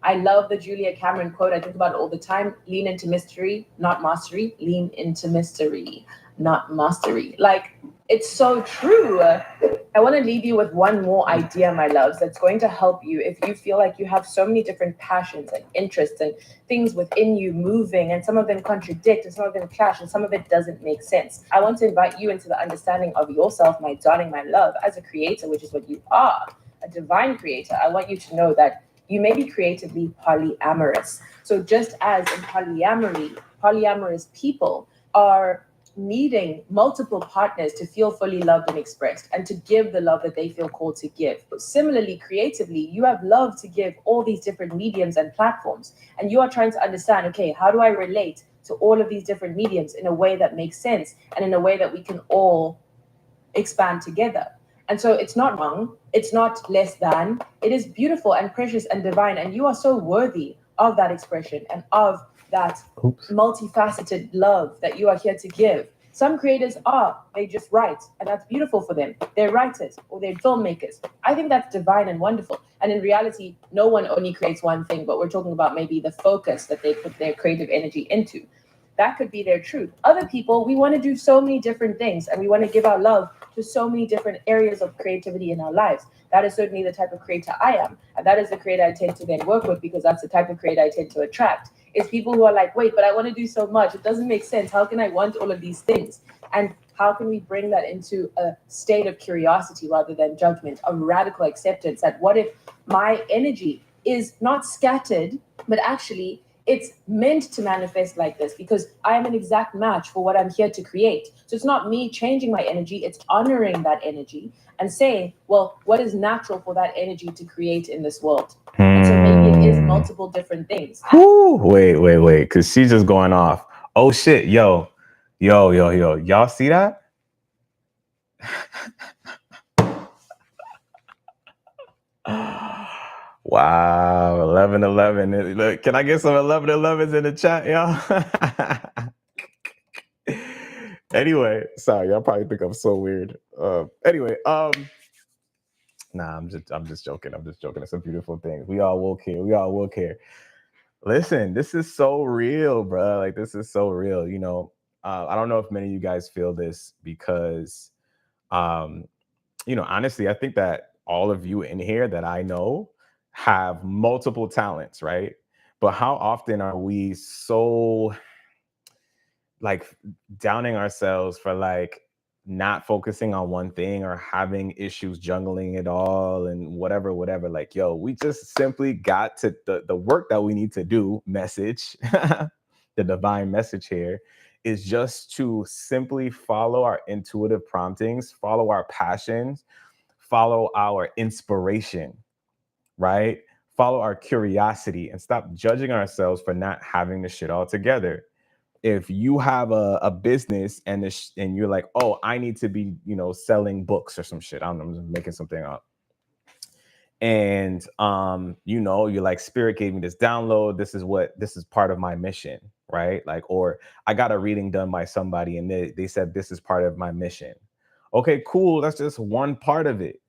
I love the Julia Cameron quote. I think about it all the time. Lean into mystery, not mastery. Lean into mystery, not mastery. Like, it's so true. I want to leave you with one more idea, my loves, that's going to help you if you feel like you have so many different passions and interests and things within you moving, and some of them contradict and some of them clash and some of it doesn't make sense. I want to invite you into the understanding of yourself, my darling, my love, as a creator, which is what you are, a divine creator. I want you to know that you may be creatively polyamorous. So just as in polyamory, polyamorous people are needing multiple partners to feel fully loved and expressed and to give the love that they feel called to give. But similarly, creatively, you have love to give all these different mediums and platforms. And you are trying to understand, okay, how do I relate to all of these different mediums in a way that makes sense and in a way that we can all expand together? And so it's not wrong, it's not less than, it is beautiful and precious and divine. And you are so worthy of that expression and of that multifaceted love that you are here to give. Some creators they just write, and that's beautiful for them. They're writers or they're filmmakers. I think that's divine and wonderful. And in reality, no one only creates one thing, but we're talking about maybe the focus that they put their creative energy into. That could be their truth. Other people, we want to do so many different things and we want to give our love to so many different areas of creativity in our lives. That is certainly the type of creator I am. And that is the creator I tend to then work with, because that's the type of creator I tend to attract. It's people who are like, wait, but I want to do so much. It doesn't make sense. How can I want all of these things? And how can we bring that into a state of curiosity rather than judgment, a radical acceptance that what if my energy is not scattered, but actually it's meant to manifest like this because I am an exact match for what I'm here to create. So it's not me changing my energy, it's honoring that energy and saying, well, what is natural for that energy to create in this world? And so maybe it is multiple different things. Wait, because she's just going off. Oh shit, yo. Y'all see that? Wow, 11. Look, can I get some 11s in the chat, y'all? Anyway, sorry, y'all probably think I'm so weird. Nah, I'm just joking. It's a beautiful thing. We all woke here. Listen, this is so real, bro. Like, this is so real. You know, I don't know if many of you guys feel this because, you know, honestly, I think that all of you in here that I know have multiple talents, right? But how often are we so like downing ourselves for like not focusing on one thing or having issues juggling it all and whatever. Like, yo, we just simply got to the work that we need to do. Message, the divine message here is just to simply follow our intuitive promptings, follow our passions, follow our inspiration, right? Follow our curiosity and stop judging ourselves for not having the shit all together. If you have a business and you're like, oh, I need to be, you know, selling books or some shit. I don't know, I'm just making something up. And you know, you're like, spirit gave me this download. This is part of my mission, right? Like, or I got a reading done by somebody and they said this is part of my mission. Okay, cool. That's just one part of it.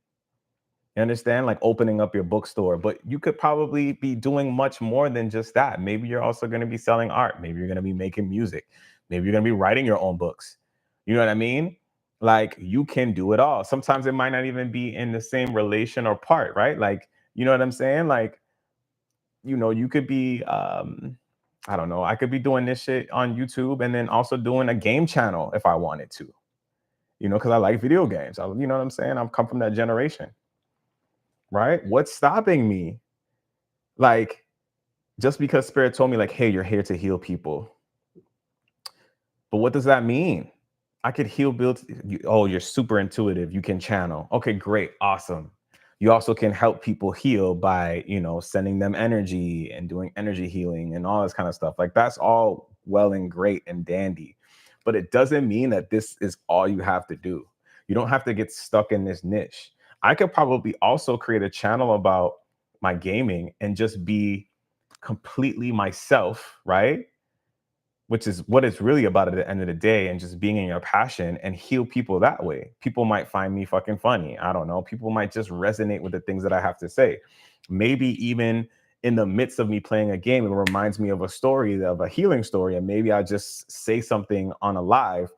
You understand? Like opening up your bookstore, but you could probably be doing much more than just that. Maybe you're also going to be selling art. Maybe you're going to be making music. Maybe you're going to be writing your own books. You know what I mean? Like you can do it all. Sometimes it might not even be in the same relation or part, right? Like, you know what I'm saying? Like, you know, you could be, I don't know, I could be doing this shit on YouTube and then also doing a game channel if I wanted to, you know, because I like video games. You know what I'm saying? I've come from that generation. Right? What's stopping me? Like, just because Spirit told me, like, hey, you're here to heal people. But what does that mean? I could heal, build. Oh, you're super intuitive. You can channel. Okay, great. Awesome. You also can help people heal by, you know, sending them energy and doing energy healing and all this kind of stuff. Like, that's all well and great and dandy. But it doesn't mean that this is all you have to do. You don't have to get stuck in this niche. I could probably also create a channel about my gaming and just be completely myself, right? Which is what it's really about at the end of the day, and just being in your passion and heal people that way. People might find me fucking funny. I don't know. People might just resonate with the things that I have to say. Maybe even in the midst of me playing a game, it reminds me of a story, of a healing story, and maybe I just say something on a live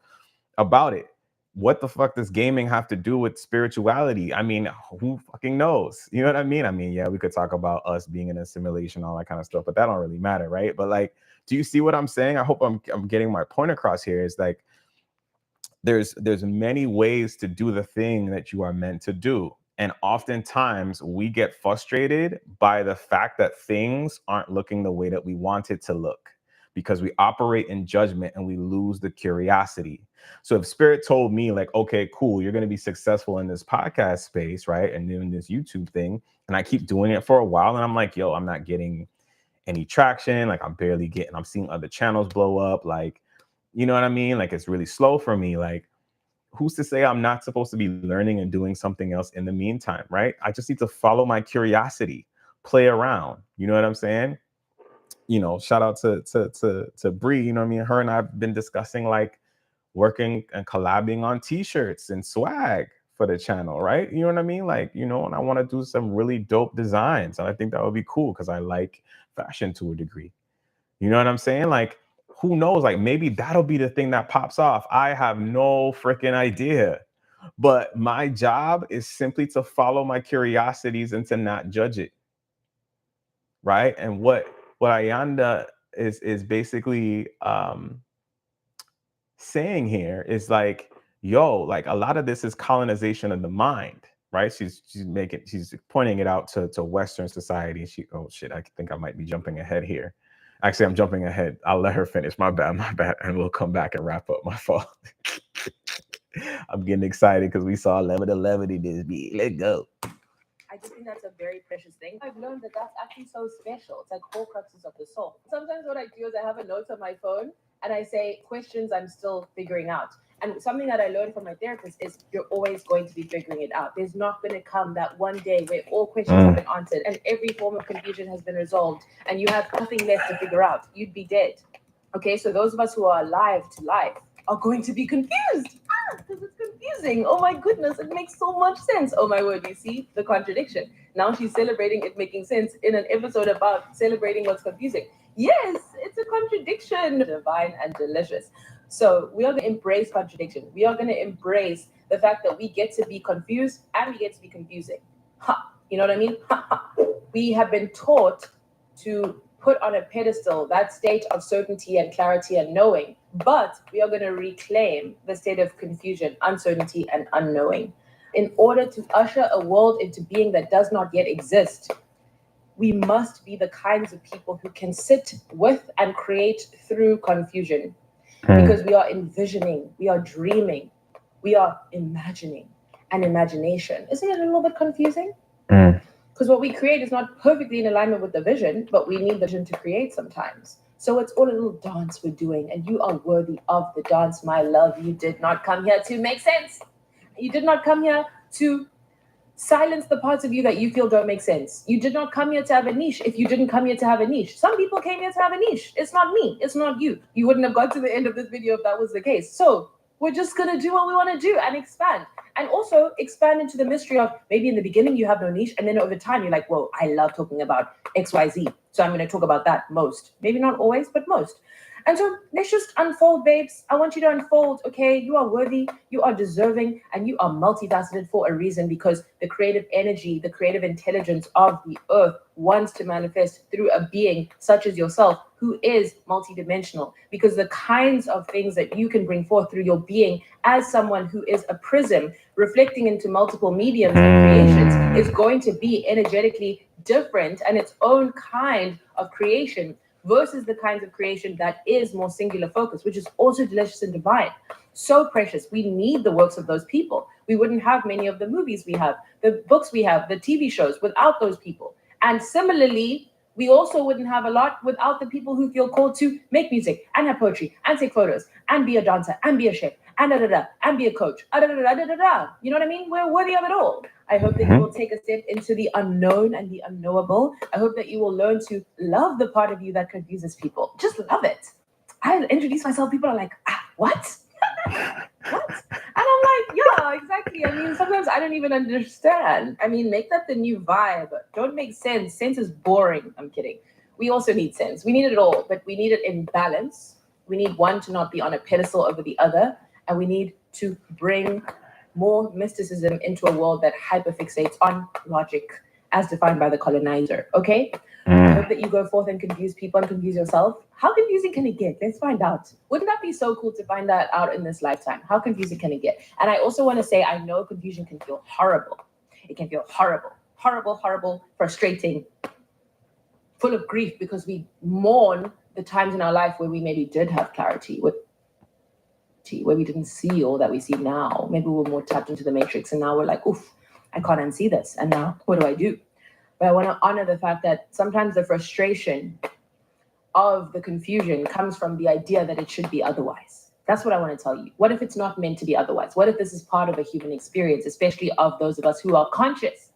about it. What the fuck does gaming have to do with spirituality? I mean, who fucking knows? You know what I mean? I mean, yeah, we could talk about us being in a simulation, all that kind of stuff, but that don't really matter, right? But like, do you see what I'm saying? I hope I'm getting my point across here. Is like, there's many ways to do the thing that you are meant to do. And oftentimes we get frustrated by the fact that things aren't looking the way that we want it to look, because we operate in judgment and we lose the curiosity. So if Spirit told me like, okay, cool, you're going to be successful in this podcast space, right? And doing this YouTube thing, and I keep doing it for a while, and I'm like, yo, I'm not getting any traction. Like I'm seeing other channels blow up. Like, you know what I mean? Like it's really slow for me. Like, who's to say I'm not supposed to be learning and doing something else in the meantime, right? I just need to follow my curiosity, play around. You know what I'm saying? You know, shout out to Bree. You know what I mean? Her and I've been discussing like working and collabing on t-shirts and swag for the channel, right? You know what I mean? Like, you know, and I want to do some really dope designs. And I think that would be cool because I like fashion to a degree. You know what I'm saying? Like, who knows? Like, maybe that'll be the thing that pops off. I have no freaking idea. But my job is simply to follow my curiosities and to not judge it. Right? And what Ayanda is basically saying here is like, yo, like a lot of this is colonization of the mind, right? She's pointing it out to Western society. Oh shit, I think I might be jumping ahead here. Actually, I'm jumping ahead. I'll let her finish. My bad. And we'll come back and wrap up. My fault. I'm getting excited because we saw 11 this beat. Let's go. I just think that's a very precious thing. I've learned that that's actually so special. It's like Horcruxes of the soul. Sometimes what I do is I have a note on my phone and I say questions I'm still figuring out. And something that I learned from my therapist is you're always going to be figuring it out. There's not going to come that one day where all questions have been answered and every form of confusion has been resolved and you have nothing left to figure out. You'd be dead. Okay, so those of us who are alive to life are going to be confused. Because it's confusing. Oh my goodness, it makes so much sense. Oh my word, you see the contradiction. Now she's celebrating it making sense in an episode about celebrating what's confusing. Yes, it's a contradiction. Divine and delicious. So we are going to embrace contradiction. We are going to embrace the fact that we get to be confused and we get to be confusing. You know what I mean? We have been taught to put on a pedestal that state of certainty and clarity and knowing, but we are going to reclaim the state of confusion, uncertainty, and unknowing. In order to usher a world into being that does not yet exist, we must be the kinds of people who can sit with and create through confusion, because we are envisioning, we are dreaming, we are imagining, and imagination. Isn't it a little bit confusing? Because what we create is not perfectly in alignment with the vision, but we need the vision to create sometimes. So it's all a little dance we're doing, and you are worthy of the dance, my love. You did not come here to make sense. You did not come here to silence the parts of you that you feel don't make sense. You did not come here to have a niche if you didn't come here to have a niche. Some people came here to have a niche. It's not me. It's not you. You wouldn't have got to the end of this video if that was the case. So We're just going to do what we want to do and expand. And also expand into the mystery of maybe in the beginning you have no niche, and then over time you're like, whoa, I love talking about XYZ. So I'm going to talk about that most. Maybe not always, but most. And so let's just unfold, babes. I want you to unfold, okay? You are worthy, you are deserving, and you are multifaceted for a reason, because the creative energy, the creative intelligence of the earth wants to manifest through a being such as yourself who is multidimensional. Because the kinds of things that you can bring forth through your being as someone who is a prism reflecting into multiple mediums and creations is going to be energetically different and its own kind of creation versus the kinds of creation that is more singular focus, which is also delicious and divine. So precious. We need the works of those people. We wouldn't have many of the movies we have, the books we have, the TV shows without those people. And similarly, we also wouldn't have a lot without the people who feel called to make music and have poetry and take photos and be a dancer and be a chef and and be a coach. You know what I mean? We're worthy of it all. I hope that you will take a step into the unknown and the unknowable. I hope that you will learn to love the part of you that confuses people. Just love it. I introduce myself, people are like, what? What? And I'm like, yeah, exactly. I mean, sometimes I don't even understand. I mean, make that the new vibe. Don't make sense. Sense is boring. I'm kidding. We also need sense. We need it all, but we need it in balance. We need one to not be on a pedestal over the other. And we need to bring more mysticism into a world that hyperfixates on logic as defined by the colonizer. Okay? I hope that you go forth and confuse people and confuse yourself. How confusing can it get? Let's find out. Wouldn't that be so cool to find that out in this lifetime? How confusing can it get? And I also want to say, I know confusion can feel horrible. It can feel horrible, horrible, horrible, frustrating, full of grief, because we mourn the times in our life where we maybe did have clarity, where we didn't see all that we see now. Maybe we were more tapped into the matrix, and now we're like, oof, I can't unsee this. And now what do I do? But I want to honor the fact that sometimes the frustration of the confusion comes from the idea that it should be otherwise. That's what I want to tell you. What if it's not meant to be otherwise? What if this is part of a human experience, especially of those of us who are conscious?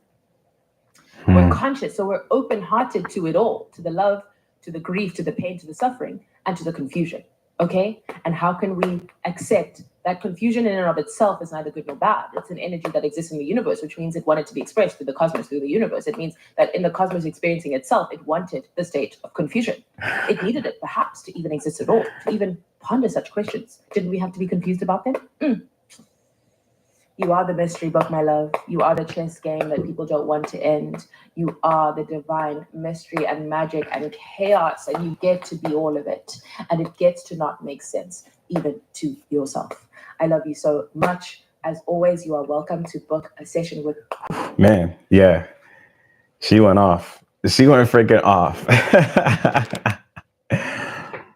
We're conscious, so we're open-hearted to it all, to the love, to the grief, to the pain, to the suffering, and to the confusion. Okay? And how can we accept that confusion in and of itself is neither good nor bad? It's an energy that exists in the universe, which means it wanted to be expressed through the cosmos, through the universe. It means that in the cosmos experiencing itself, it wanted the state of confusion. It needed it, perhaps, to even exist at all, to even ponder such questions. Didn't we have to be confused about them? You are the mystery book, my love. You are the chess game that people don't want to end. You are the divine mystery and magic and chaos, and you get to be all of it. And it gets to not make sense, even to yourself. I love you so much. As always, you are welcome to book a session with... Man, yeah. She went off. She went freaking off.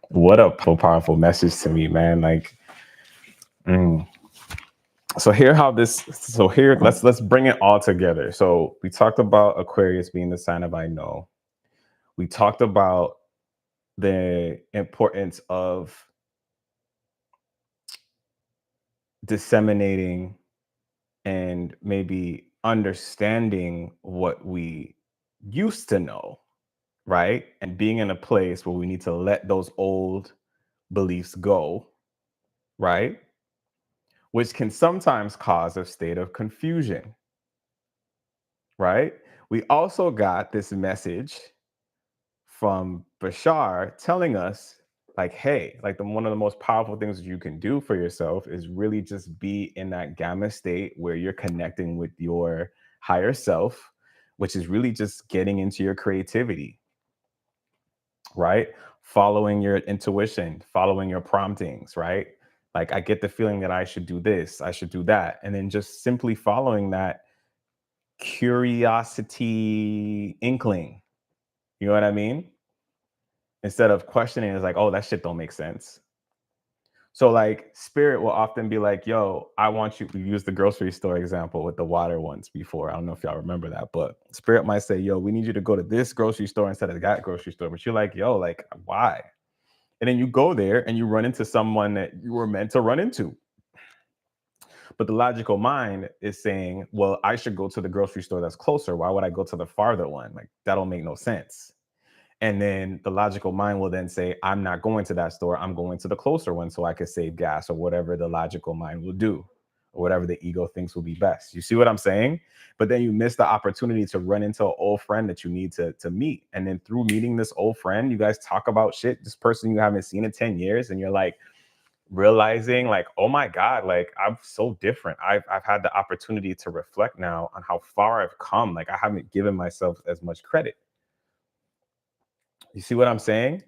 What a powerful message to me, man. Like, so let's bring it all together. So we talked about Aquarius being the sign of I know. We talked about the importance of disseminating and maybe understanding what we used to know, right? And being in a place where we need to let those old beliefs go, right? Which can sometimes cause a state of confusion, right? We also got this message from Bashaar telling us, like, hey, like one of the most powerful things you can do for yourself is really just be in that gamma state where you're connecting with your higher self, which is really just getting into your creativity, right? Following your intuition, following your promptings, right? Like, I get the feeling that I should do this, I should do that. And then just simply following that curiosity inkling. You know what I mean? Instead of questioning, it's like, oh, that shit don't make sense. So like spirit will often be like, yo, I want you to use the grocery store example with the water once before. I don't know if y'all remember that, but spirit might say, yo, we need you to go to this grocery store instead of that grocery store. But you're like, yo, like, why? And then you go there and you run into someone that you were meant to run into. But the logical mind is saying, well, I should go to the grocery store that's closer. Why would I go to the farther one? Like, that'll make no sense. And then the logical mind will then say, I'm not going to that store. I'm going to the closer one so I could save gas, or whatever the logical mind will do, or whatever the ego thinks will be best. You see what I'm saying? But then you miss the opportunity to run into an old friend that you need to meet. And then through meeting this old friend, you guys talk about shit, this person you haven't seen in 10 years. And you're like realizing like, oh my God, like I'm so different. I've had the opportunity to reflect now on how far I've come. Like I haven't given myself as much credit. You see what I'm saying?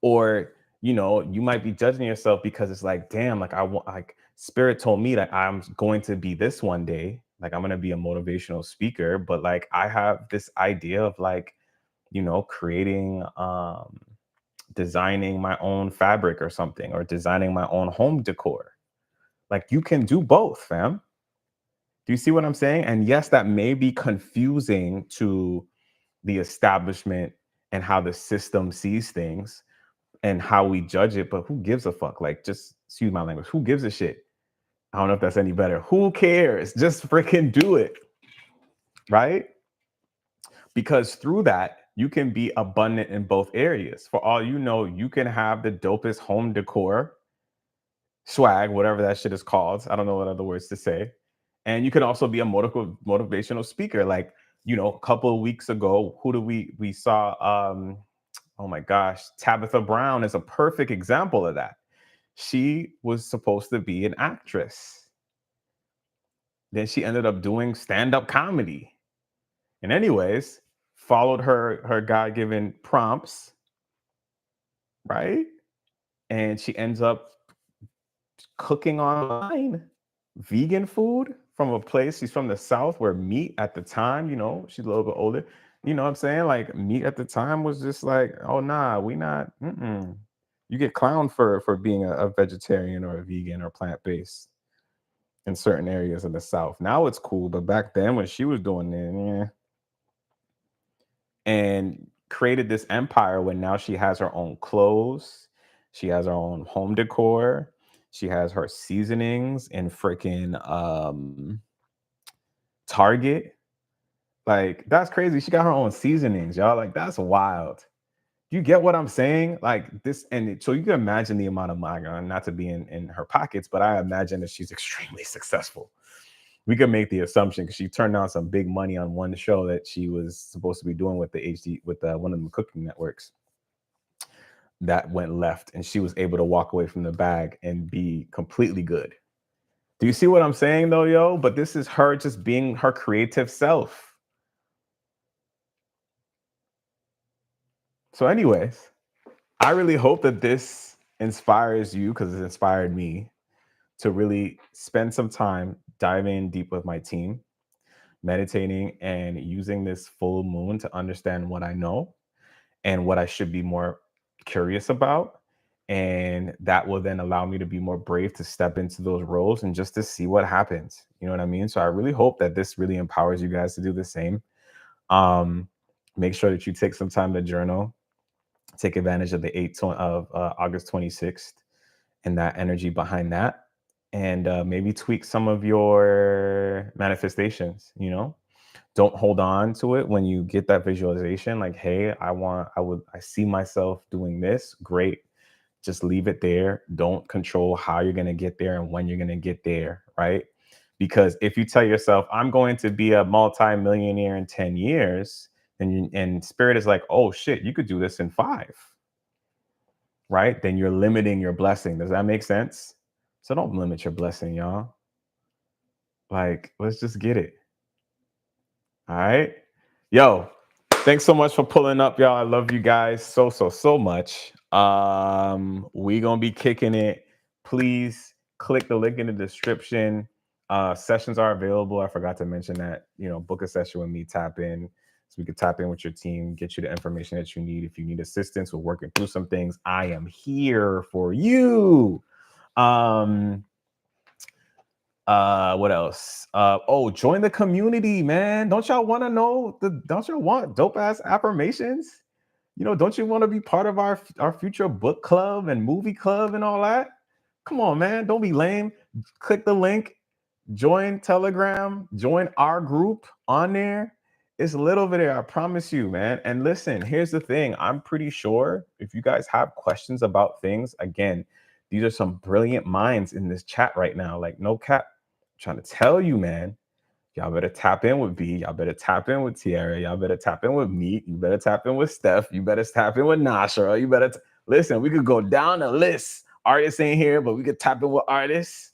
Or, you might be judging yourself because it's like, damn, like I want, like spirit told me that I'm going to be this one day. Like I'm going to be a motivational speaker, but like I have this idea of like, creating, designing my own fabric or something, or designing my own home decor. Like you can do both, fam. Do you see what I'm saying? And yes, that may be confusing to the establishment and how the system sees things and how we judge it, but who gives a fuck? Like, just excuse my language. Who gives a shit? I don't know if that's any better. Who cares? Just freaking do it, right? Because through that, you can be abundant in both areas. For all you know, you can have the dopest home decor, swag, whatever that shit is called. I don't know what other words to say. And you can also be a motivational speaker. Like, a couple of weeks ago, who do we saw? Oh my gosh, Tabitha Brown is a perfect example of that. She was supposed to be an actress. Then she ended up doing stand-up comedy. And anyways, followed her God-given prompts, right? And she ends up cooking online vegan food from a place. She's from the South where meat at the time, she's a little bit older. You know what I'm saying? Like meat at the time was just like, oh nah, we not. You get clowned for being a vegetarian or a vegan or plant-based in certain areas of the South. Now it's cool, but back then when she was doing it, yeah. And created this empire when now she has her own clothes, she has her own home decor, she has her seasonings in freaking Target. Like that's crazy. She got her own seasonings, y'all. Like that's wild. You get what I'm saying? Like this, and so you can imagine the amount of money, not to be in her pockets, but I imagine that she's extremely successful. We could make the assumption because she turned down some big money on one show that she was supposed to be doing with one of the cooking networks that went left, and she was able to walk away from the bag and be completely good. Do you see what I'm saying though, yo? But this is her just being her creative self. So anyways, I really hope that this inspires you, because it inspired me to really spend some time diving in deep with my team, meditating and using this full moon to understand what I know and what I should be more curious about. And that will then allow me to be more brave to step into those roles and just to see what happens. You know what I mean? So I really hope that this really empowers you guys to do the same. Make sure that you take some time to journal, take advantage of the August 26th and that energy behind that. And maybe tweak some of your manifestations, Don't hold on to it when you get that visualization. Like, hey, I see myself doing this. Great. Just leave it there. Don't control how you're going to get there and when you're going to get there, right? Because if you tell yourself, I'm going to be a multi-millionaire in 10 years, and spirit is like, oh shit, you could do this in 5, right? Then you're limiting your blessing. Does that make sense? So don't limit your blessing, y'all. Like, let's just get it. All right. Yo, thanks so much for pulling up, y'all. I love you guys so much. We gonna be kicking it. Please click the link in the description. Sessions are available. I forgot to mention that. Book a session with me, tap in, so we can tap in with your team, get you the information that you need. If you need assistance with working through some things, I am here for you. What else? Join the community, man. Don't y'all want to know don't y'all want dope ass affirmations? Don't you want to be part of our future book club and movie club and all that? Come on, man. Don't be lame. Click the link, join Telegram, join our group on there. It's a little bit there, I promise you, man. And listen, here's the thing. I'm pretty sure if you guys have questions about things, again, these are some brilliant minds in this chat right now. Like, no cap. I'm trying to tell you, man. Y'all better tap in with B. Y'all better tap in with Tiara. Y'all better tap in with me. You better tap in with Steph. You better tap in with Nashra. You better listen. We could go down the list. Artists ain't here, but we could tap in with artists.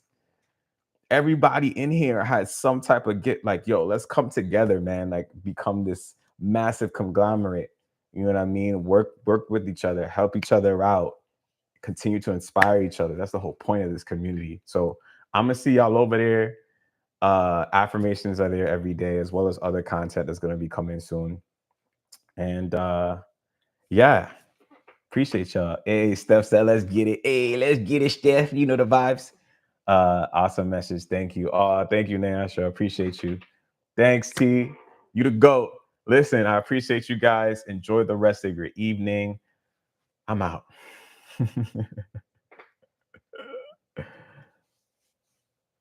Everybody in here has some type of like, yo, let's come together, man. Like, become this massive conglomerate. You know what I mean? Work with each other, help each other out, continue to inspire each other. That's the whole point of this community. So I'm gonna see y'all over there. Affirmations are there every day, as well as other content that's gonna be coming soon. And yeah, appreciate y'all. Hey, Steph said, let's get it. Hey, let's get it, Steph. You know the vibes. Awesome message. Thank you. Thank you, Nasha. Appreciate you. Thanks, T. You the GOAT. Listen, I appreciate you guys. Enjoy the rest of your evening. I'm out.